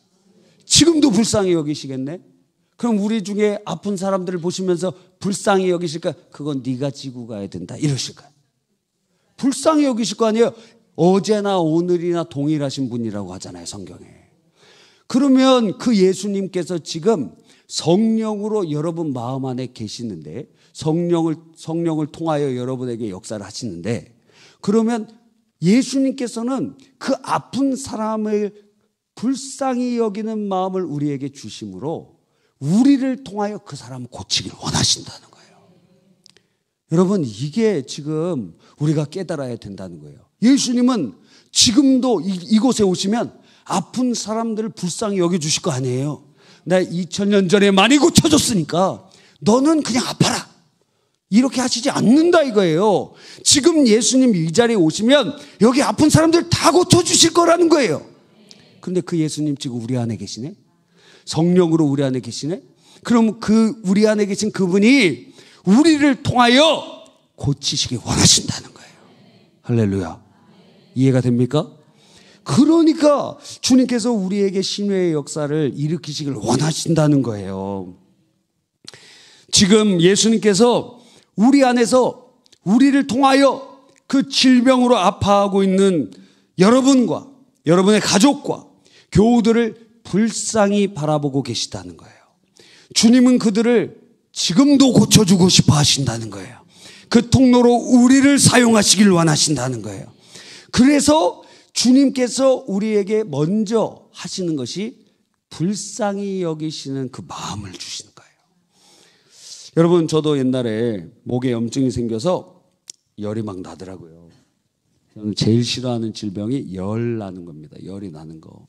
지금도 불쌍히 여기시겠네? 그럼 우리 중에 아픈 사람들을 보시면서 불쌍히 여기실까요? 그건 네가 지고 가야 된다 이러실까요? 불쌍히 여기실 거 아니에요? 어제나 오늘이나 동일하신 분이라고 하잖아요, 성경에. 그러면 그 예수님께서 지금 성령으로 여러분 마음 안에 계시는데, 성령을 통하여 여러분에게 역사를 하시는데, 그러면 예수님께서는 그 아픈 사람을 불쌍히 여기는 마음을 우리에게 주심으로 우리를 통하여 그 사람을 고치기를 원하신다는 거예요. 여러분, 이게 지금 우리가 깨달아야 된다는 거예요. 예수님은 지금도 이곳에 오시면 아픈 사람들을 불쌍히 여겨주실 거 아니에요. 나 2000년 전에 많이 고쳐줬으니까 너는 그냥 아파라. 이렇게 하시지 않는다 이거예요. 지금 예수님 이 자리에 오시면 여기 아픈 사람들 다 고쳐주실 거라는 거예요. 그런데 그 예수님 지금 우리 안에 계시네? 성령으로 우리 안에 계시네? 그럼 그 우리 안에 계신 그분이 우리를 통하여 고치시기 원하신다는 거예요. 할렐루야. 이해가 됩니까? 그러니까 주님께서 우리에게 신뢰의 역사를 일으키시길 원하신다는 거예요. 지금 예수님께서 우리 안에서 우리를 통하여 그 질병으로 아파하고 있는 여러분과 여러분의 가족과 교우들을 불쌍히 바라보고 계시다는 거예요. 주님은 그들을 지금도 고쳐주고 싶어 하신다는 거예요. 그 통로로 우리를 사용하시길 원하신다는 거예요. 그래서 주님께서 우리에게 먼저 하시는 것이 불쌍히 여기시는 그 마음을 주시는 거예요. 여러분, 저도 옛날에 목에 염증이 생겨서 열이 막 나더라고요. 저는 제일 싫어하는 질병이 열 나는 겁니다. 열이 나는 거.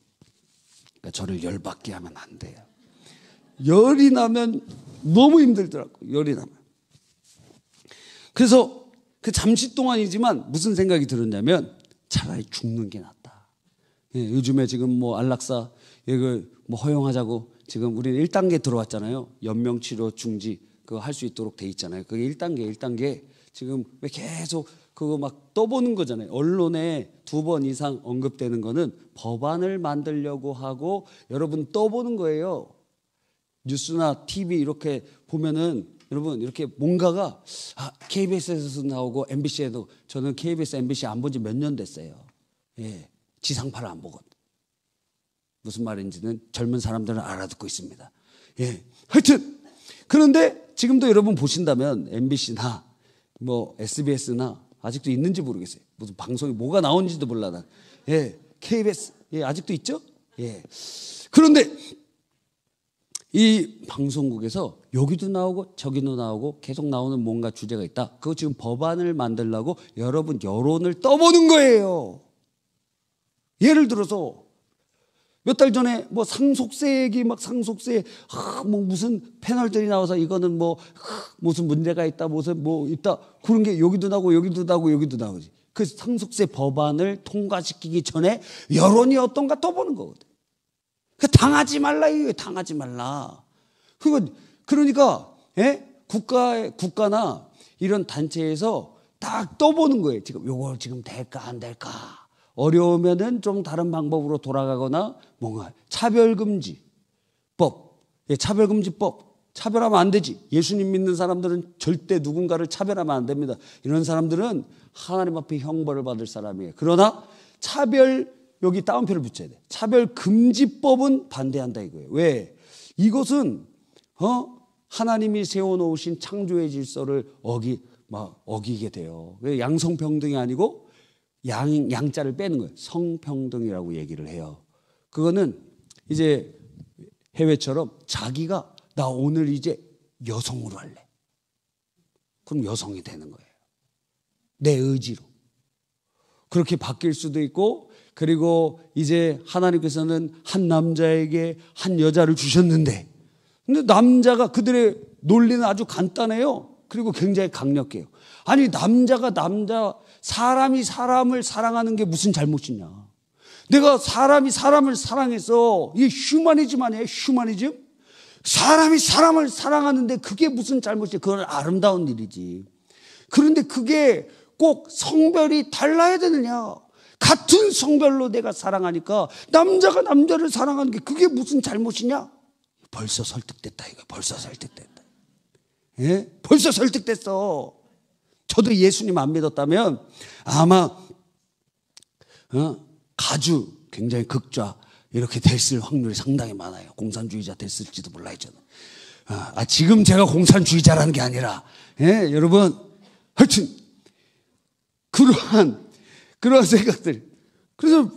그러니까 저를 열받게 하면 안 돼요. 열이 나면 너무 힘들더라고요. 열이 나면. 그래서 그 잠시 동안이지만 무슨 생각이 들었냐면 차라리 죽는 게 낫다. 예, 요즘에 지금 뭐 안락사 이걸 뭐 허용하자고 지금 우리는 1단계 들어왔잖아요. 연명치료 중지 그거 할 수 있도록 돼 있잖아요. 그게 1단계 지금 왜 계속 그거 막 떠보는 거잖아요. 언론에 2번 이상 언급되는 거는 법안을 만들려고 하고 여러분 떠보는 거예요. 뉴스나 TV 이렇게 보면은 여러분 이렇게 뭔가가 KBS에서도 나오고 MBC에도 저는 KBS, MBC 안 본 지 몇 년 됐어요. 예, 지상파를 안 보거든. 무슨 말인지는 젊은 사람들은 알아듣고 있습니다. 예, 하여튼 그런데 지금도 여러분 보신다면 MBC나 뭐 SBS나 아직도 있는지 모르겠어요. 무슨 방송이 뭐가 나오는지도 몰라 난. 예, KBS 예, 아직도 있죠? 예. 그런데 이 방송국에서 여기도 나오고 저기도 나오고 계속 나오는 뭔가 주제가 있다. 그거 지금 법안을 만들려고 여러분 여론을 떠보는 거예요. 예를 들어서 몇 달 전에 뭐 상속세 얘기 막 상속세 뭐 무슨 패널들이 나와서 이거는 뭐 무슨 문제가 있다 무슨 뭐 있다 그런 게 여기도 나오고 여기도 나오고 여기도 나오지. 그 상속세 법안을 통과시키기 전에 여론이 어떤가 떠보는 거거든. 당하지 말라 이거예요. 당하지 말라. 그러니까 예? 국가나 이런 단체에서 딱 떠보는 거예요. 지금 요거 지금 될까 안 될까. 어려우면은 좀 다른 방법으로 돌아가거나 뭔가 차별금지법, 예, 차별금지법. 차별하면 안 되지. 예수님 믿는 사람들은 절대 누군가를 차별하면 안 됩니다. 이런 사람들은 하나님 앞에 형벌을 받을 사람이에요. 그러나 여기 따옴표를 붙여야 돼. 차별금지법은 반대한다 이거예요. 왜? 이것은 하나님이 세워놓으신 창조의 질서를 어기게 돼요. 양성평등이 아니고 양자를 빼는 거예요. 성평등이라고 얘기를 해요. 그거는 이제 해외처럼 자기가 나 오늘 이제 여성으로 할래. 그럼 여성이 되는 거예요. 내 의지로. 그렇게 바뀔 수도 있고 그리고 이제 하나님께서는 한 남자에게 한 여자를 주셨는데 근데 남자가 그들의 논리는 아주 간단해요. 그리고 굉장히 강력해요. 아니 사람이 사람을 사랑하는 게 무슨 잘못이냐. 내가 사람이 사람을 사랑해서 이게 휴머니즘 아니에요? 휴머니즘? 사람이 사람을 사랑하는데 그게 무슨 잘못이야. 그건 아름다운 일이지. 그런데 그게 꼭 성별이 달라야 되느냐. 같은 성별로 내가 사랑하니까 남자가 남자를 사랑하는 게 그게 무슨 잘못이냐. 벌써 설득됐다 이거. 벌써 설득됐다. 예? 벌써 설득됐어. 저도 예수님 안 믿었다면 아마 가주 굉장히 극좌 이렇게 됐을 확률이 상당히 많아요. 공산주의자 됐을지도 몰라요 저는. 지금 제가 공산주의자라는 게 아니라 예? 여러분 하여튼 그러한 생각들. 그래서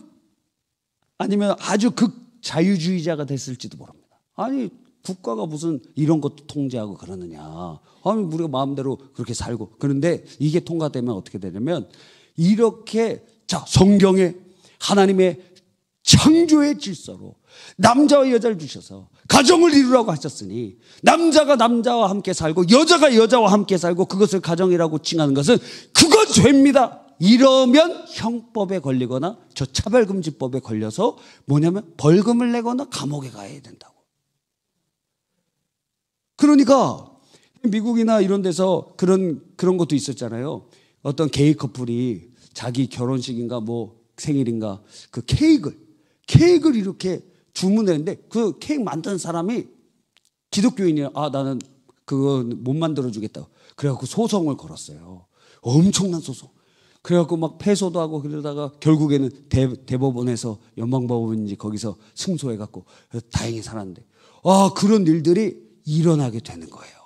아니면 아주 극자유주의자가 됐을지도 모릅니다. 아니 국가가 무슨 이런 것도 통제하고 그러느냐. 아니 우리가 마음대로 그렇게 살고. 그런데 이게 통과되면 어떻게 되냐면 이렇게 자 성경에 하나님의 창조의 질서로 남자와 여자를 주셔서 가정을 이루라고 하셨으니 남자가 남자와 함께 살고 여자가 여자와 함께 살고 그것을 가정이라고 칭하는 것은 그건 죄입니다. 이러면 형법에 걸리거나 저 차별금지법에 걸려서 뭐냐면 벌금을 내거나 감옥에 가야 된다고. 그러니까 미국이나 이런 데서 그런 것도 있었잖아요. 어떤 게이 커플이 자기 결혼식인가 뭐 생일인가 그 케이크를 이렇게 주문했는데 그 케이크 만든 사람이 기독교인이야. 나는 그거 못 만들어 주겠다고. 그래갖고 소송을 걸었어요. 엄청난 소송. 그래갖고 막 패소도 하고 그러다가 결국에는 대법원에서 연방법원인지 거기서 승소해갖고 다행히 살았는데 그런 일들이 일어나게 되는 거예요.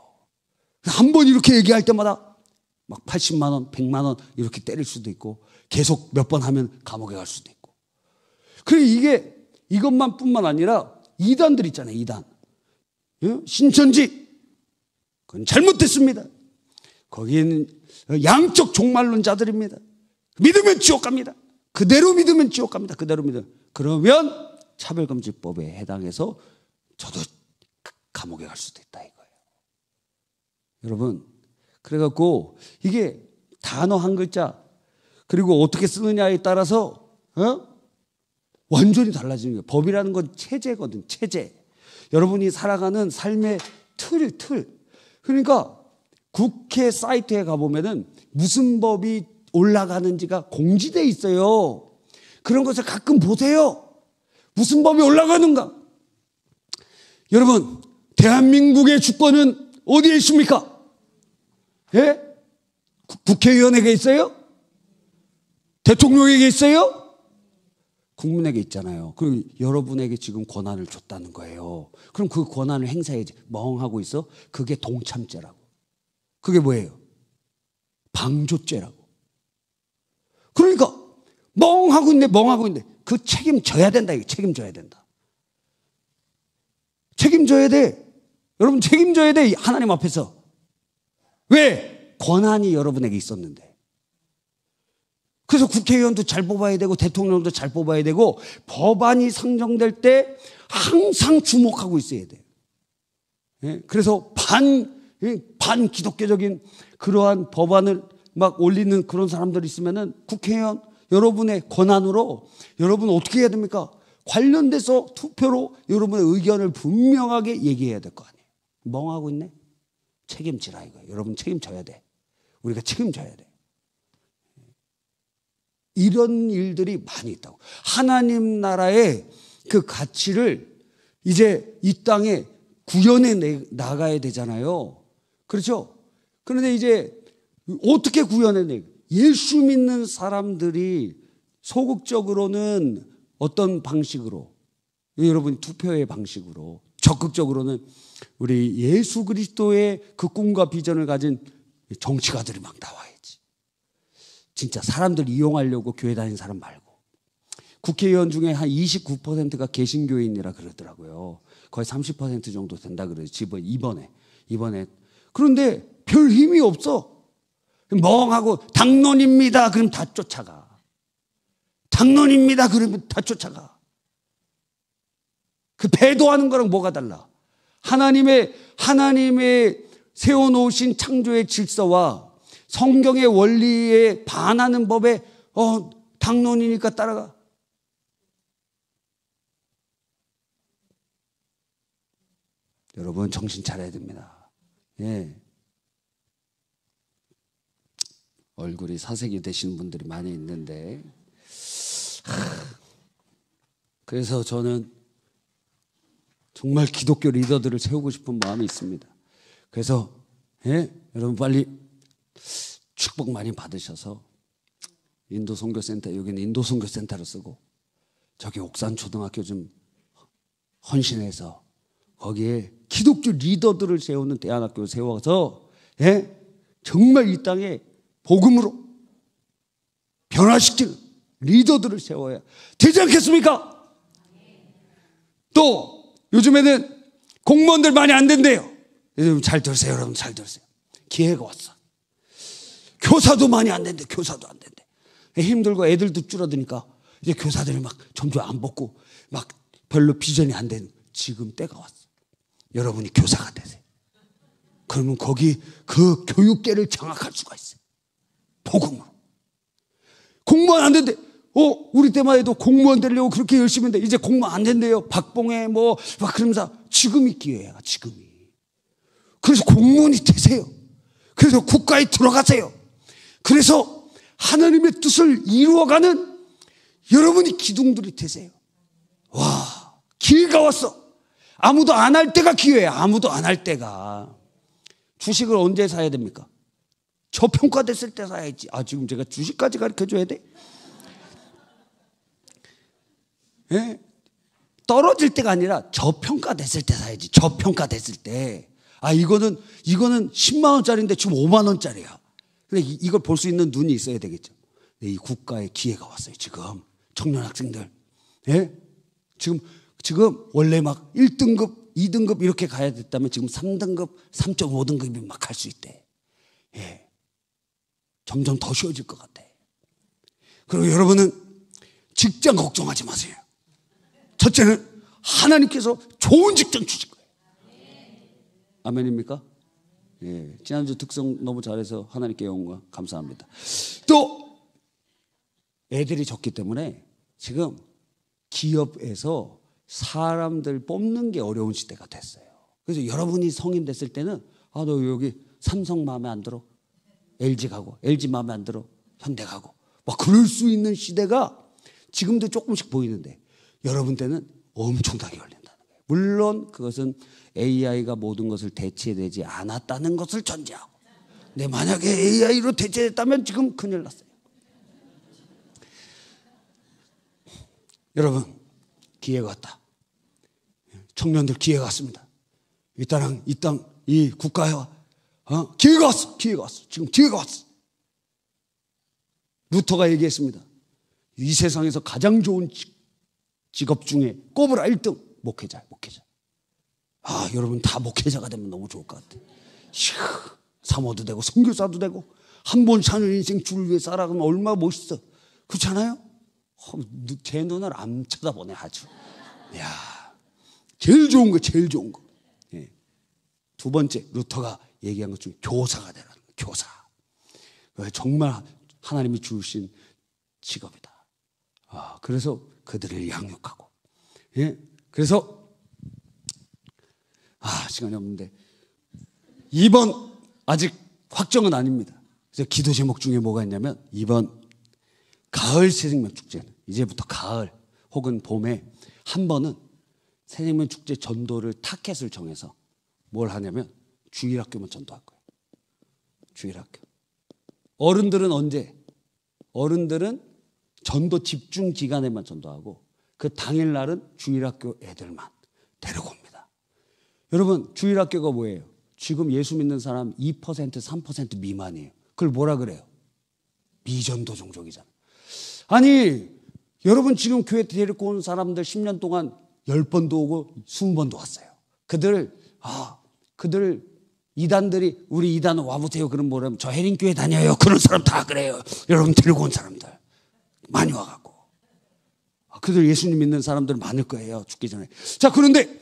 한 번 이렇게 얘기할 때마다 막 80만 원, 100만 원 이렇게 때릴 수도 있고 계속 몇 번 하면 감옥에 갈 수도 있고. 그래 이것뿐만 아니라 이단들 있잖아요. 이단. 신천지. 그건 잘못됐습니다. 거기에는 양쪽 종말론자들입니다. 믿으면 지옥 갑니다. 그대로 믿으면 지옥 갑니다. 그대로 믿으면. 그러면 차별금지법에 해당해서 저도 감옥에 갈 수도 있다 이거예요. 여러분, 그래갖고 이게 단어 한 글자 그리고 어떻게 쓰느냐에 따라서 완전히 달라지는 거예요. 법이라는 건 체제거든. 체제. 여러분이 살아가는 삶의 틀. 그러니까 국회 사이트에 가보면은 무슨 법이 올라가는지가 공지되어 있어요. 그런 것을 가끔 보세요. 무슨 법이 올라가는가. 여러분, 대한민국의 주권은 어디에 있습니까? 예? 국회의원에게 있어요? 대통령에게 있어요? 국민에게 있잖아요. 그럼 여러분에게 지금 권한을 줬다는 거예요. 그럼 그 권한을 행사해야지. 멍하고 있어? 그게 동참죄라고. 그게 뭐예요? 방조죄라고. 그러니까 멍하고 있는데 그 책임져야 된다. 이거 책임져야 된다. 책임져야 돼. 여러분 책임져야 돼. 하나님 앞에서. 왜? 권한이 여러분에게 있었는데. 그래서 국회의원도 잘 뽑아야 되고 대통령도 잘 뽑아야 되고 법안이 상정될 때 항상 주목하고 있어야 돼요. 그래서 반기독교적인 그러한 법안을 막 올리는 그런 사람들이 있으면은 국회의원 여러분의 권한으로 여러분 어떻게 해야 됩니까? 관련돼서 투표로 여러분의 의견을 분명하게 얘기해야 될 거 아니에요. 멍하고 있네? 책임지라 이거예요. 여러분 책임져야 돼. 우리가 책임져야 돼. 이런 일들이 많이 있다고. 하나님 나라의 그 가치를 이제 이 땅에 구현해 나가야 되잖아요. 그렇죠? 그런데 이제 어떻게 구현해내? 예수 믿는 사람들이 소극적으로는 어떤 방식으로, 여러분 투표의 방식으로, 적극적으로는 우리 예수 그리스도의 그 꿈과 비전을 가진 정치가들이 막 나와야지. 진짜 사람들 이용하려고 교회 다니는 사람 말고. 국회의원 중에 한 29%가 개신교인이라 그러더라고요. 거의 30% 정도 된다 그래요. 이번에. 그런데 별 힘이 없어. 멍하고 당론입니다. 그럼 다 쫓아가. 당론입니다. 그러면 다 쫓아가. 그 배도하는 거랑 뭐가 달라? 하나님의 세워놓으신 창조의 질서와 성경의 원리에 반하는 법에 당론이니까 따라가. 여러분 정신 차려야 됩니다. 예. 얼굴이 사색이 되시는 분들이 많이 있는데 그래서 저는 정말 기독교 리더들을 세우고 싶은 마음이 있습니다. 그래서 여러분 빨리 축복 많이 받으셔서 인도 선교센터, 여기는 인도 선교센터를 쓰고 저기 옥산 초등학교 좀 헌신해서 거기에 기독교 리더들을 세우는 대안학교를 세워서 정말 이 땅에 복음으로 변화시키는 리더들을 세워야 되지 않겠습니까? 또 요즘에는 공무원들 많이 안 된대요. 여러분 잘 들으세요. 여러분 잘 들으세요. 기회가 왔어. 교사도 많이 안 된대. 교사도 안 된대. 힘들고 애들도 줄어드니까 이제 교사들이 막 점점 안 붙고 막 별로 비전이 안 되는, 지금 때가 왔어. 여러분이 교사가 되세요. 그러면 거기 그 교육계를 장악할 수가 있어요. 복음으로. 공무원 안 된대. 우리 때만 해도 공무원 되려고 그렇게 열심히 했는데 이제 공무원 안 된대요. 박봉에 뭐 막 그러면서 지금이 기회야. 지금이. 그래서 공무원이 되세요. 그래서 국가에 들어가세요. 그래서 하나님의 뜻을 이루어가는 여러분이 기둥들이 되세요. 와, 기회가 왔어. 아무도 안 할 때가 기회야. 아무도 안 할 때가. 주식을 언제 사야 됩니까? 저평가됐을 때 사야지. 지금 제가 주식까지 가르쳐줘야 돼? 예? 떨어질 때가 아니라 저평가됐을 때 사야지. 저평가됐을 때. 이거는 10만 원짜리인데 지금 5만 원짜리야. 근데 이걸 볼 수 있는 눈이 있어야 되겠죠. 이 국가에 기회가 왔어요. 지금 청년 학생들. 예? 지금 원래 막 1등급, 2등급 이렇게 가야 됐다면 지금 3등급, 3.5등급이 막 갈 수 있대. 예. 점점 더 쉬워질 것 같아. 그리고 여러분은 직장 걱정하지 마세요. 첫째는 하나님께서 좋은 직장 주실 거예요. 아멘입니까? 예. 지난주 특성 너무 잘해서 하나님께 영광 감사합니다. 또 애들이 적기 때문에 지금 기업에서 사람들 뽑는 게 어려운 시대가 됐어요. 그래서 여러분이 성인 됐을 때는 너 여기 삼성 마음에 안 들어? LG 가고, LG 마음에 안 들어? 현대 가고. 막 그럴 수 있는 시대가 지금도 조금씩 보이는데 여러분 때는 엄청나게 열린다는 거예요. 물론 그것은 AI가 모든 것을 대체되지 않았다는 것을 전제하고. 근데 만약에 AI로 대체됐다면 지금 큰일 났어요. 여러분, 기회가 왔다. 청년들 기회가 왔습니다. 이 땅, 이 국가에 기회가 왔어. 기회가 왔어. 지금 기회가 왔어. 루터가 얘기했습니다. 이 세상에서 가장 좋은 직업 중에 꼽으라 1등 목회자야. 목회자. 여러분 다 목회자가 되면 너무 좋을 것 같아. 사모도 되고 선교사도 되고 한 번 사는 인생 주를 위해 살아가면 얼마나 멋있어. 그렇지 않아요? 제 눈을 안 쳐다보네 아주. 야, 제일 좋은 거, 제일 좋은 거. 예. 두 번째 루터가 얘기한 것 중에 교사가 되라는 거예요. 교사. 정말 하나님이 주신 직업이다. 그래서 그들을 양육하고. 예. 그래서 시간이 없는데 2번 아직 확정은 아닙니다. 그래서 기도 제목 중에 뭐가 있냐면 2번 가을 새생명 축제는 이제부터 가을 혹은 봄에 한 번은 새생명 축제 전도를 타켓을 정해서 뭘 하냐면 주일학교만 전도할 거예요. 주일학교. 어른들은 언제? 어른들은 전도 집중 기간에만 전도하고 그 당일날은 주일학교 애들만 데리고 옵니다. 여러분 주일학교가 뭐예요? 지금 예수 믿는 사람 2% 3% 미만이에요. 그걸 뭐라 그래요? 미전도 종족이잖아. 아니 여러분 지금 교회 데리고 온 사람들 10년 동안 10번도 오고 20번도 왔어요. 그들 이단들이 우리 이단 와보세요. 그럼 뭐라면 저 해림교회 다녀요. 그런 사람 다 그래요. 여러분 데리고 온 사람들 많이 와갖고 그들 예수님 믿는 사람들 많을 거예요. 죽기 전에. 자 그런데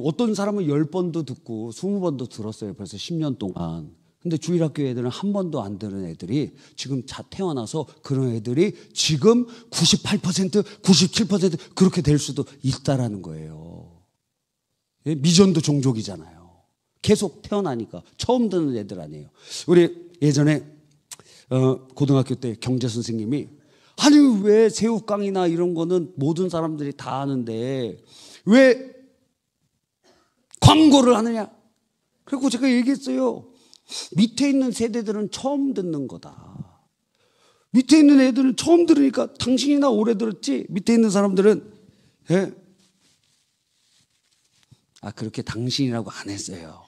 어떤 사람은 10번도 듣고 20번도 들었어요. 벌써 10년 동안. 근데 주일학교 애들은 한 번도 안 들은 애들이 지금 태어나서 그런 애들이 지금 98%, 97% 그렇게 될 수도 있다라는 거예요. 미전도 종족이잖아요. 계속 태어나니까 처음 듣는 애들 아니에요. 우리 예전에 고등학교 때 경제 선생님이 아니 왜 새우깡이나 이런 거는 모든 사람들이 다 아는데 왜 광고를 하느냐? 그리고 제가 얘기했어요. 밑에 있는 세대들은 처음 듣는 거다. 밑에 있는 애들은 처음 들으니까 당신이나 오래 들었지 밑에 있는 사람들은 그렇게 당신이라고 안 했어요.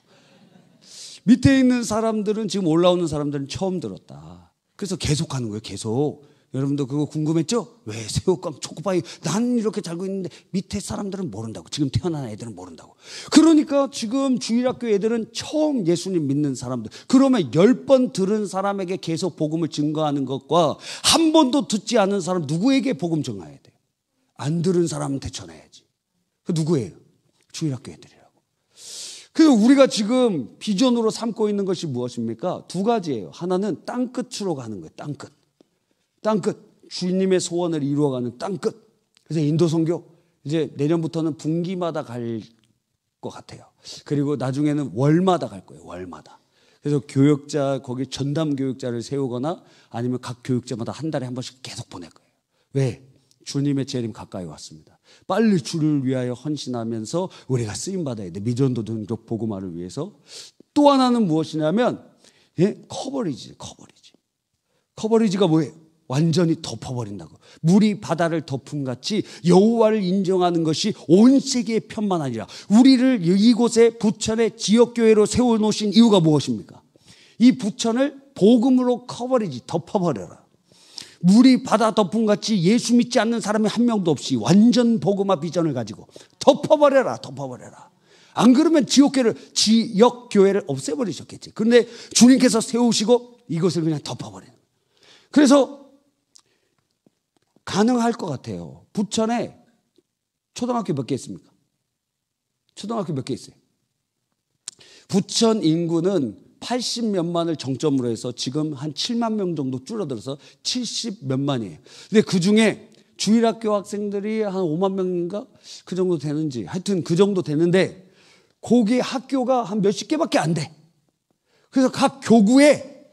밑에 있는 사람들은 지금 올라오는 사람들은 처음 들었다. 그래서 계속 하는 거예요. 계속. 여러분도 그거 궁금했죠? 왜 새우깡, 초코파이 나는 이렇게 살고 있는데 밑에 사람들은 모른다고. 지금 태어난 애들은 모른다고. 그러니까 지금 주일학교 애들은 처음 예수님 믿는 사람들, 그러면 10번 들은 사람에게 계속 복음을 증거하는 것과 한 번도 듣지 않은 사람 누구에게 복음 증거해야 돼요? 안 들은 사람은 대처해야지. 그 누구예요? 주일학교 애들이라고. 그래서 우리가 지금 비전으로 삼고 있는 것이 무엇입니까? 두 가지예요. 하나는 땅끝으로 가는 거예요. 땅끝. 주님의 소원을 이루어가는 땅끝. 그래서 인도 선교 이제 내년부터는 분기마다 갈 것 같아요. 그리고 나중에는 월마다 갈 거예요. 월마다. 그래서 교역자, 거기 전담 교역자를 세우거나 아니면 각 교육자마다 한 달에 한 번씩 계속 보낼 거예요. 왜? 주님의 재림 가까이 왔습니다. 빨리 주를 위하여 헌신하면서 우리가 쓰임받아야 돼. 미전도 등록 복음화를 위해서. 또 하나는 무엇이냐면 커버리지가 뭐예요? 완전히 덮어버린다고. 물이 바다를 덮음같이 여호와를 인정하는 것이 온 세계의 편만 아니라 우리를 이곳에 부천의 지역교회로 세워놓으신 이유가 무엇입니까? 이 부천을 복음으로 덮어버려라. 물이 바다 덮음같이 예수 믿지 않는 사람이 한 명도 없이 완전 복음화 비전을 가지고 덮어버려라. 안 그러면 지역교회를 없애버리셨겠지. 그런데 주님께서 세우시고 이것을 그냥 덮어버리는. 그래서 가능할 것 같아요. 부천에 초등학교 몇 개 있습니까? 초등학교 몇 개 있어요? 부천 인구는 80몇만을 정점으로 해서 지금 한 7만 명 정도 줄어들어서 70몇만이에요. 근데 그 중에 주일학교 학생들이 한 5만 명인가? 그 정도 되는지. 하여튼 그 정도 되는데 거기 학교가 한 몇십 개밖에 안 돼. 그래서 각 교구에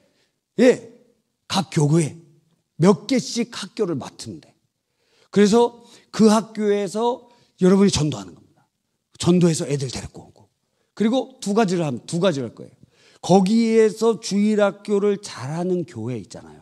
몇 개씩 학교를 맡으면 돼. 그래서 그 학교에서 여러분이 전도하는 겁니다. 전도해서 애들 데리고 오고. 그리고 두 가지를 할 거예요. 거기에서 주일학교를 잘하는 교회 있잖아요.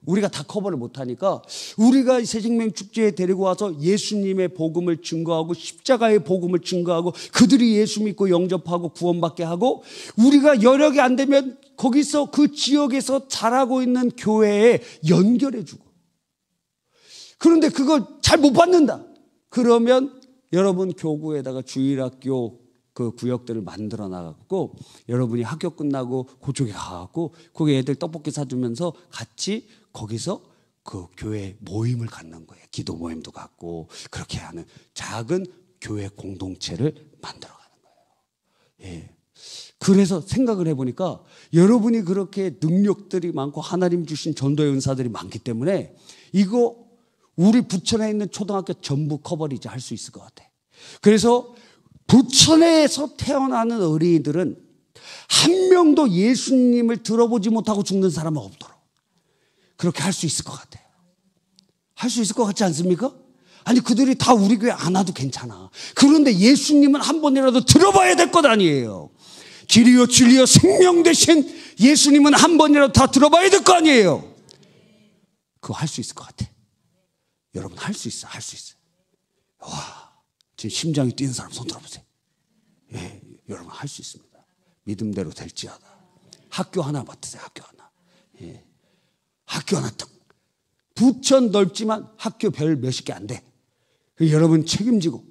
우리가 다 커버를 못하니까 우리가 새생명 축제에 데리고 와서 예수님의 복음을 증거하고 십자가의 복음을 증거하고 그들이 예수 믿고 영접하고 구원받게 하고 우리가 여력이 안 되면 거기서 그 지역에서 잘하고 있는 교회에 연결해주고. 그런데 그걸 잘 못 받는다. 그러면 여러분 교구에다가 주일학교 그 구역들을 만들어 나가고 여러분이 학교 끝나고 그쪽에 가고 거기 애들 떡볶이 사주면서 같이 거기서 그 교회 모임을 갖는 거예요. 기도 모임도 갖고 그렇게 하는 작은 교회 공동체를 만들어가는 거예요. 예. 그래서 생각을 해보니까 여러분이 그렇게 능력들이 많고 하나님 주신 전도의 은사들이 많기 때문에 이거 우리 부천에 있는 초등학교 전부 커버리지 할 수 있을 것 같아. 그래서 부천에서 태어나는 어린이들은 한 명도 예수님을 들어보지 못하고 죽는 사람은 없도록 그렇게 할 수 있을 것 같아요. 할 수 있을 것 같지 않습니까? 아니 그들이 다 우리 교회 안 와도 괜찮아. 그런데 예수님은 한 번이라도 들어봐야 될 것 아니에요. 길이요 진리요 생명 되신 예수님은 한 번이라도 다 들어봐야 될 거 아니에요. 그거 할 수 있을 것 같아. 여러분 할 수 있어. 와, 지금 심장이 뛰는 사람 손 들어보세요. 예, 여러분 할 수 있습니다. 믿음대로 될지어다. 학교 하나 맡으세요. 학교 하나. 예, 학교 하나 딱. 부천 넓지만 학교 별 몇십 개 안 돼. 여러분 책임지고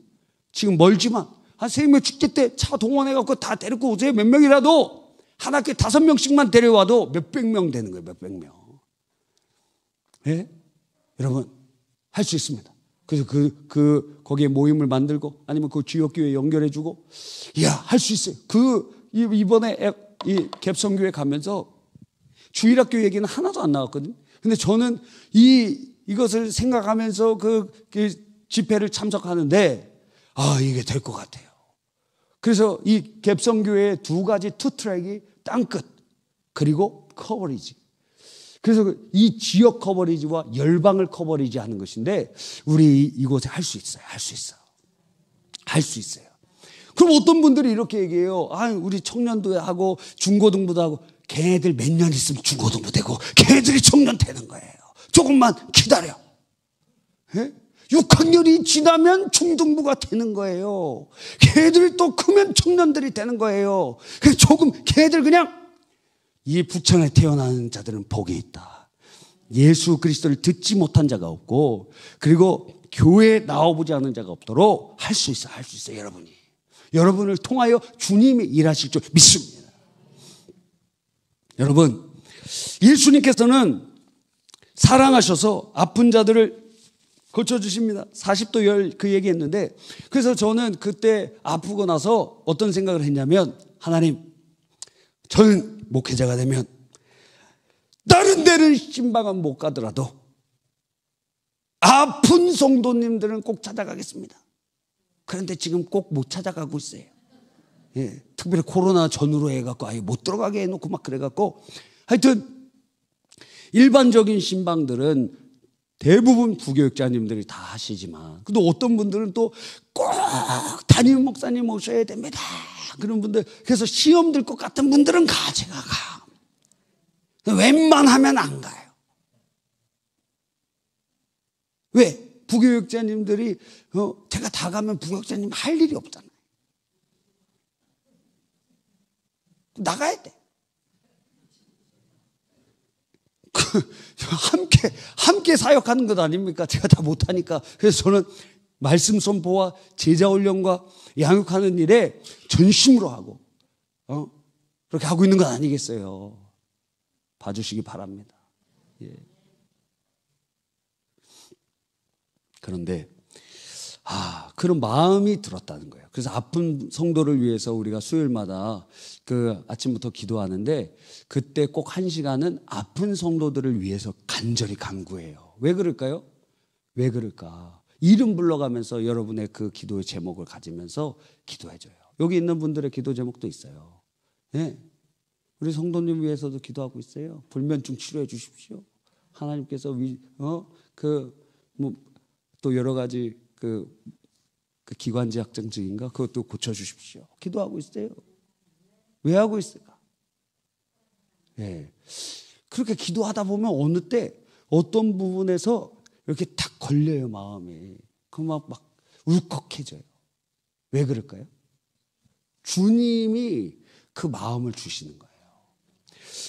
지금 멀지만 한 생명 축제 때 차 동원해갖고 다 데리고 오세요. 몇 명이라도 한 학교에 5명씩만 데려와도 몇백 명 되는 거예요. 몇백 명. 예, 여러분 할 수 있습니다. 그래서 거기에 모임을 만들고 아니면 그 지역교회 연결해주고, 할 수 있어요. 이번에 이 갭성교회 가면서 주일학교 얘기는 하나도 안 나왔거든요. 근데 저는 이것을 생각하면서 그 집회를 참석하는데, 이게 될 것 같아요. 그래서 이 갭성교회의 두 가지 트랙이 땅끝, 그리고 커버리지. 그래서 이 지역 커버리지와 열방을 커버리지 하는 것인데 우리 이곳에 할 수 있어요. 할 수 있어요. 그럼 어떤 분들이 이렇게 얘기해요. 우리 청년도 하고 중고등부도 하고 걔네들 몇 년 있으면 중고등부 되고 걔네들이 청년 되는 거예요. 조금만 기다려. 6학년이 지나면 중등부가 되는 거예요. 걔네들이 또 크면 청년들이 되는 거예요. 그래서 걔네들 그냥 이 부천에 태어나는 자들은 복이 있다. 예수 그리스도를 듣지 못한 자가 없고, 그리고 교회에 나와보지 않은 자가 없도록 할 수 있어요. 할 수 있어요. 여러분을 통하여 주님이 일하실 줄 믿습니다. 여러분, 예수님께서는 사랑하셔서 아픈 자들을 고쳐주십니다. 40도 열 그 얘기했는데, 그래서 저는 그때 아프고 나서 어떤 생각을 했냐면, 하나님, 저는 목회자가 되면 다른 데는 신방은 못 가더라도 아픈 성도님들은 꼭 찾아가겠습니다. 그런데 지금 꼭 못 찾아가고 있어요. 예, 특별히 코로나 전후로 해갖고 아예 못 들어가게 해놓고 막 그래갖고, 하여튼 일반적인 신방들은 대부분 부교육자님들이 다 하시지만, 근데 어떤 분들은 또 꼭 담임 목사님 오셔야 됩니다. 그런 분들, 그래서 시험 들 것 같은 분들은 제가 가. 웬만하면 안 가요. 왜? 부교육자님들이 제가 다 가면 부교육자님 할 일이 없잖아요. 나가야 돼. 함께 사역하는 것 아닙니까? 제가 다 못하니까. 그래서 저는 말씀 선포와 제자 훈련과 양육하는 일에 전심으로 하고 그렇게 하고 있는 건 아니겠어요? 봐주시기 바랍니다. 예. 그런데 그런 마음이 들었다는 거예요. 그래서 아픈 성도를 위해서 우리가 수요일마다 그 아침부터 기도하는데, 그때 꼭 1시간은 아픈 성도들을 위해서 간절히 간구해요. 왜 그럴까요? 왜 그럴까? 이름 불러가면서 여러분의 그 기도의 제목을 가지면서 기도해줘요. 여기 있는 분들의 기도 제목도 있어요. 네. 우리 성도님 위해서도 기도하고 있어요. 불면증 치료해 주십시오. 하나님께서 또 여러 가지 그 기관지 확장증인가 그것도 고쳐주십시오. 기도하고 있어요. 왜 하고 있을까? 예. 그렇게 기도하다 보면 어느 때 어떤 부분에서 이렇게 딱 걸려요, 마음이. 그만 막 울컥해져요. 왜 그럴까요? 주님이 그 마음을 주시는 거예요.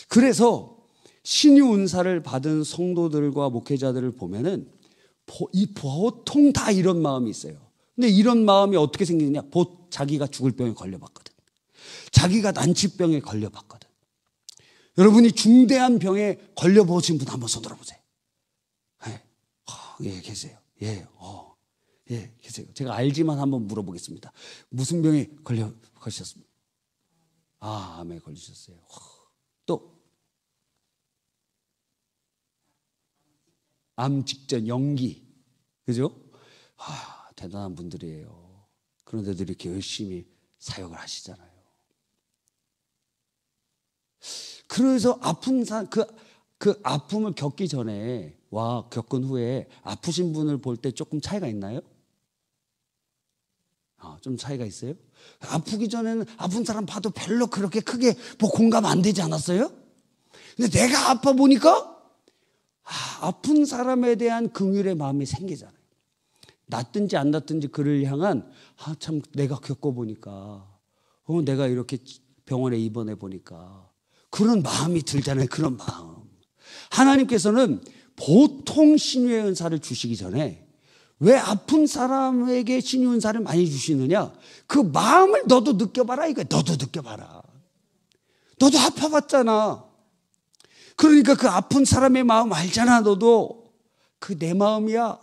그래서 신유 은사를 받은 성도들과 목회자들을 보면은 보통 다 이런 마음이 있어요. 근데 이런 마음이 어떻게 생기느냐? 자기가 죽을 병에 걸려봤거든. 자기가 난치병에 걸려봤거든. 여러분이 중대한 병에 걸려보신 분 한번 손 들어보세요. 예, 계세요. 예, 계세요. 제가 알지만 한번 물어보겠습니다. 무슨 병에 걸리셨습니까? 암에 걸리셨어요. 또 암 직전 연기, 그죠? 대단한 분들이에요. 그런데도 이렇게 열심히 사역을 하시잖아요. 그래서 그 아픔을 겪기 전에 겪은 후에 아프신 분을 볼 때 조금 차이가 있나요? 좀 차이가 있어요? 아프기 전에는 아픈 사람 봐도 별로 그렇게 크게 공감 안 되지 않았어요? 근데 내가 아파 보니까 아픈 사람에 대한 긍휼의 마음이 생기잖아요. 낫든지 안 낫든지 그를 향한 참 내가 겪어보니까 내가 이렇게 병원에 입원해 보니까 그런 마음이 들잖아요. 그런 마음. 하나님께서는 보통 신유의 은사를 주시기 전에 왜 아픈 사람에게 신유 은사를 많이 주시느냐? 그 마음을 너도 느껴봐라 이거야. 너도 느껴봐라. 너도 아파봤잖아. 그러니까 그 아픈 사람의 마음 알잖아. 너도 그 내 마음이야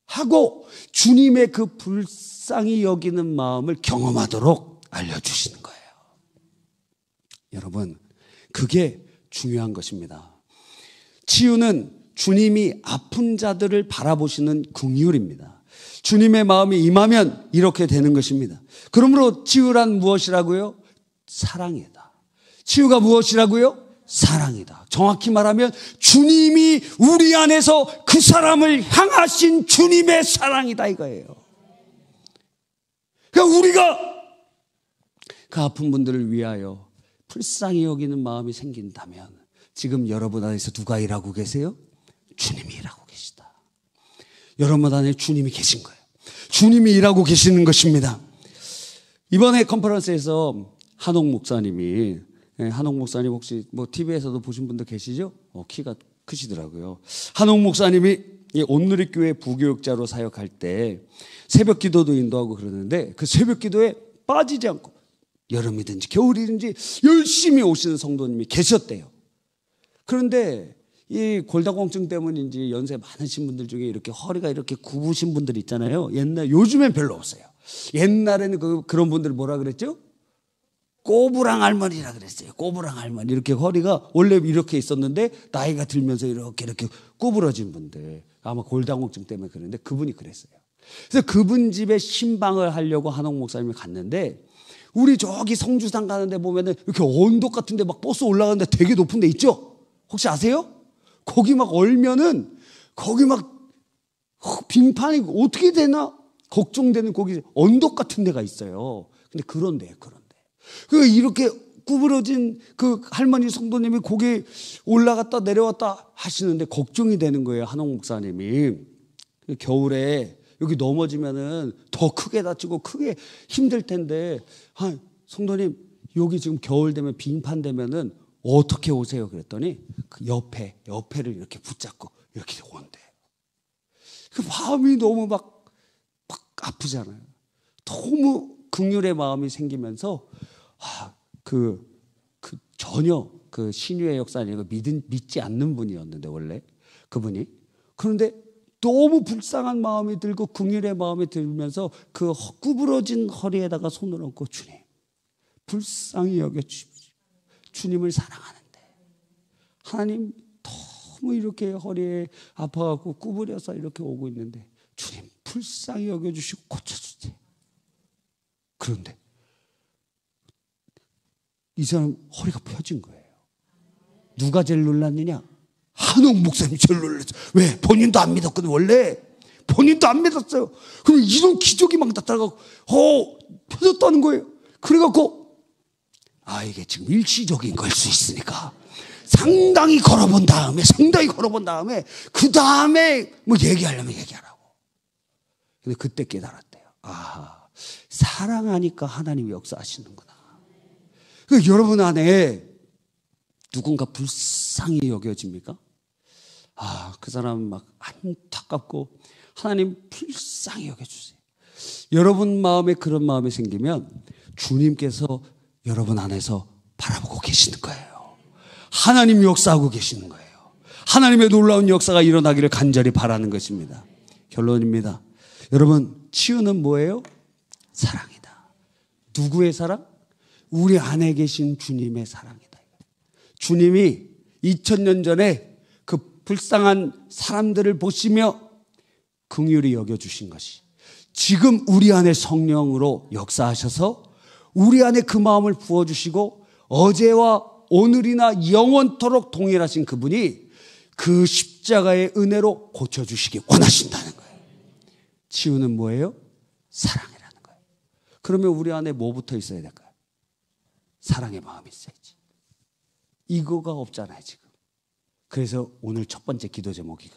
하고 주님의 그 불쌍히 여기는 마음을 경험하도록 알려주시는 거예요. 여러분, 그게 중요한 것입니다. 치유는 주님이 아픈 자들을 바라보시는 긍휼입니다. 주님의 마음이 임하면 이렇게 되는 것입니다. 그러므로 치유란 무엇이라고요? 사랑이다. 치유가 무엇이라고요? 사랑이다. 정확히 말하면 주님이 우리 안에서 그 사람을 향하신 주님의 사랑이다 이거예요. 그러니까 우리가 그 아픈 분들을 위하여 불쌍히 여기는 마음이 생긴다면 지금 여러분 안에서 누가 일하고 계세요? 주님이 일하고 계시다. 여러분 안에 주님이 계신 거예요. 주님이 일하고 계시는 것입니다. 이번에 컨퍼런스에서 한옥 목사님 혹시 TV에서도 보신 분들 계시죠? 키가 크시더라고요. 한옥 목사님이 이 온누리교회 부교육자로 사역할 때 새벽 기도도 인도하고 그러는데 그 새벽 기도에 빠지지 않고 여름이든지 겨울이든지 열심히 오시는 성도님이 계셨대요. 그런데 이 골다공증 때문인지 연세 많으신 분들 중에 이렇게 허리가 이렇게 굽으신 분들 있잖아요. 요즘엔 별로 없어요. 옛날에는 그런 분들 뭐라 그랬죠? 꼬부랑 할머니라 그랬어요. 꼬부랑 할머니. 이렇게 허리가 원래 이렇게 있었는데 나이가 들면서 이렇게 구부러진 분들. 아마 골다공증 때문에 그랬는데 그분이 그랬어요. 그래서 그분 집에 신방을 하려고 한옥 목사님이 갔는데 우리 저기 성주산 가는데 보면은 이렇게 언덕 같은데 막 버스 올라가는데 되게 높은 데 있죠? 혹시 아세요? 거기 막 얼면은 거기 막 빙판이 어떻게 되나 걱정되는 거기 언덕 같은 데가 있어요. 근데 그런데 그 이렇게 구부러진 그 할머니 성도님이 거기 올라갔다 내려왔다 하시는데 걱정이 되는 거예요. 한옥 목사님이. 겨울에 여기 넘어지면은 더 크게 다치고 크게 힘들 텐데 성도님 여기 지금 겨울 되면 빙판 되면은 어떻게 오세요? 그랬더니 그 옆에를 이렇게 붙잡고 이렇게 온대요. 그 마음이 너무 막 아프잖아요. 너무 긍휼의 마음이 생기면서 전혀 그 신유의 역사 아니고 믿지 않는 분이었는데 원래 그분이 그런데 너무 불쌍한 마음이 들고 긍휼의 마음이 들면서 그 구부러진 허리에다가 손을 얹고 주님 불쌍히 여겨 주십시오. 주님을 사랑하는데 하나님 너무 이렇게 허리에 아파갖고 구부려서 이렇게 오고 있는데 주님 불쌍히 여겨 주시고 고쳐주세요. 그런데 이 사람 허리가 펴진 거예요. 누가 제일 놀랐느냐? 한옥 목사님이 제일 놀랐어요. 왜? 본인도 안 믿었거든. 원래 본인도 안 믿었어요. 그럼 이런 기적이 막 나타나고 펴졌다는 거예요. 그래갖고 이게 지금 일시적인 걸 수 있으니까 상당히 걸어본 다음에 그 다음에 뭐 얘기하려면 얘기하라고. 근데 그때 깨달았대요. 사랑하니까 하나님이 역사하시는구나. 여러분 안에 누군가 불쌍히 여겨집니까? 그 사람 막 안타깝고 하나님 불쌍히 여겨주세요. 여러분 마음에 그런 마음이 생기면 주님께서 여러분 안에서 바라보고 계시는 거예요. 하나님이 역사하고 계시는 거예요. 하나님의 놀라운 역사가 일어나기를 간절히 바라는 것입니다. 결론입니다. 여러분 치유는 뭐예요? 사랑이다. 누구의 사랑? 우리 안에 계신 주님의 사랑이다. 주님이 2000년 전에 그 불쌍한 사람들을 보시며 긍휼히 여겨주신 것이 지금 우리 안에 성령으로 역사하셔서 우리 안에 그 마음을 부어주시고 어제와 오늘이나 영원토록 동일하신 그분이 그 십자가의 은혜로 고쳐주시기 원하신다는 거예요. 치유는 뭐예요? 사랑이라는 거예요. 그러면 우리 안에 뭐 붙어 있어야 될까요? 사랑의 마음이 있어야지. 이거가 없잖아요 지금. 그래서 오늘 첫 번째 기도 제목이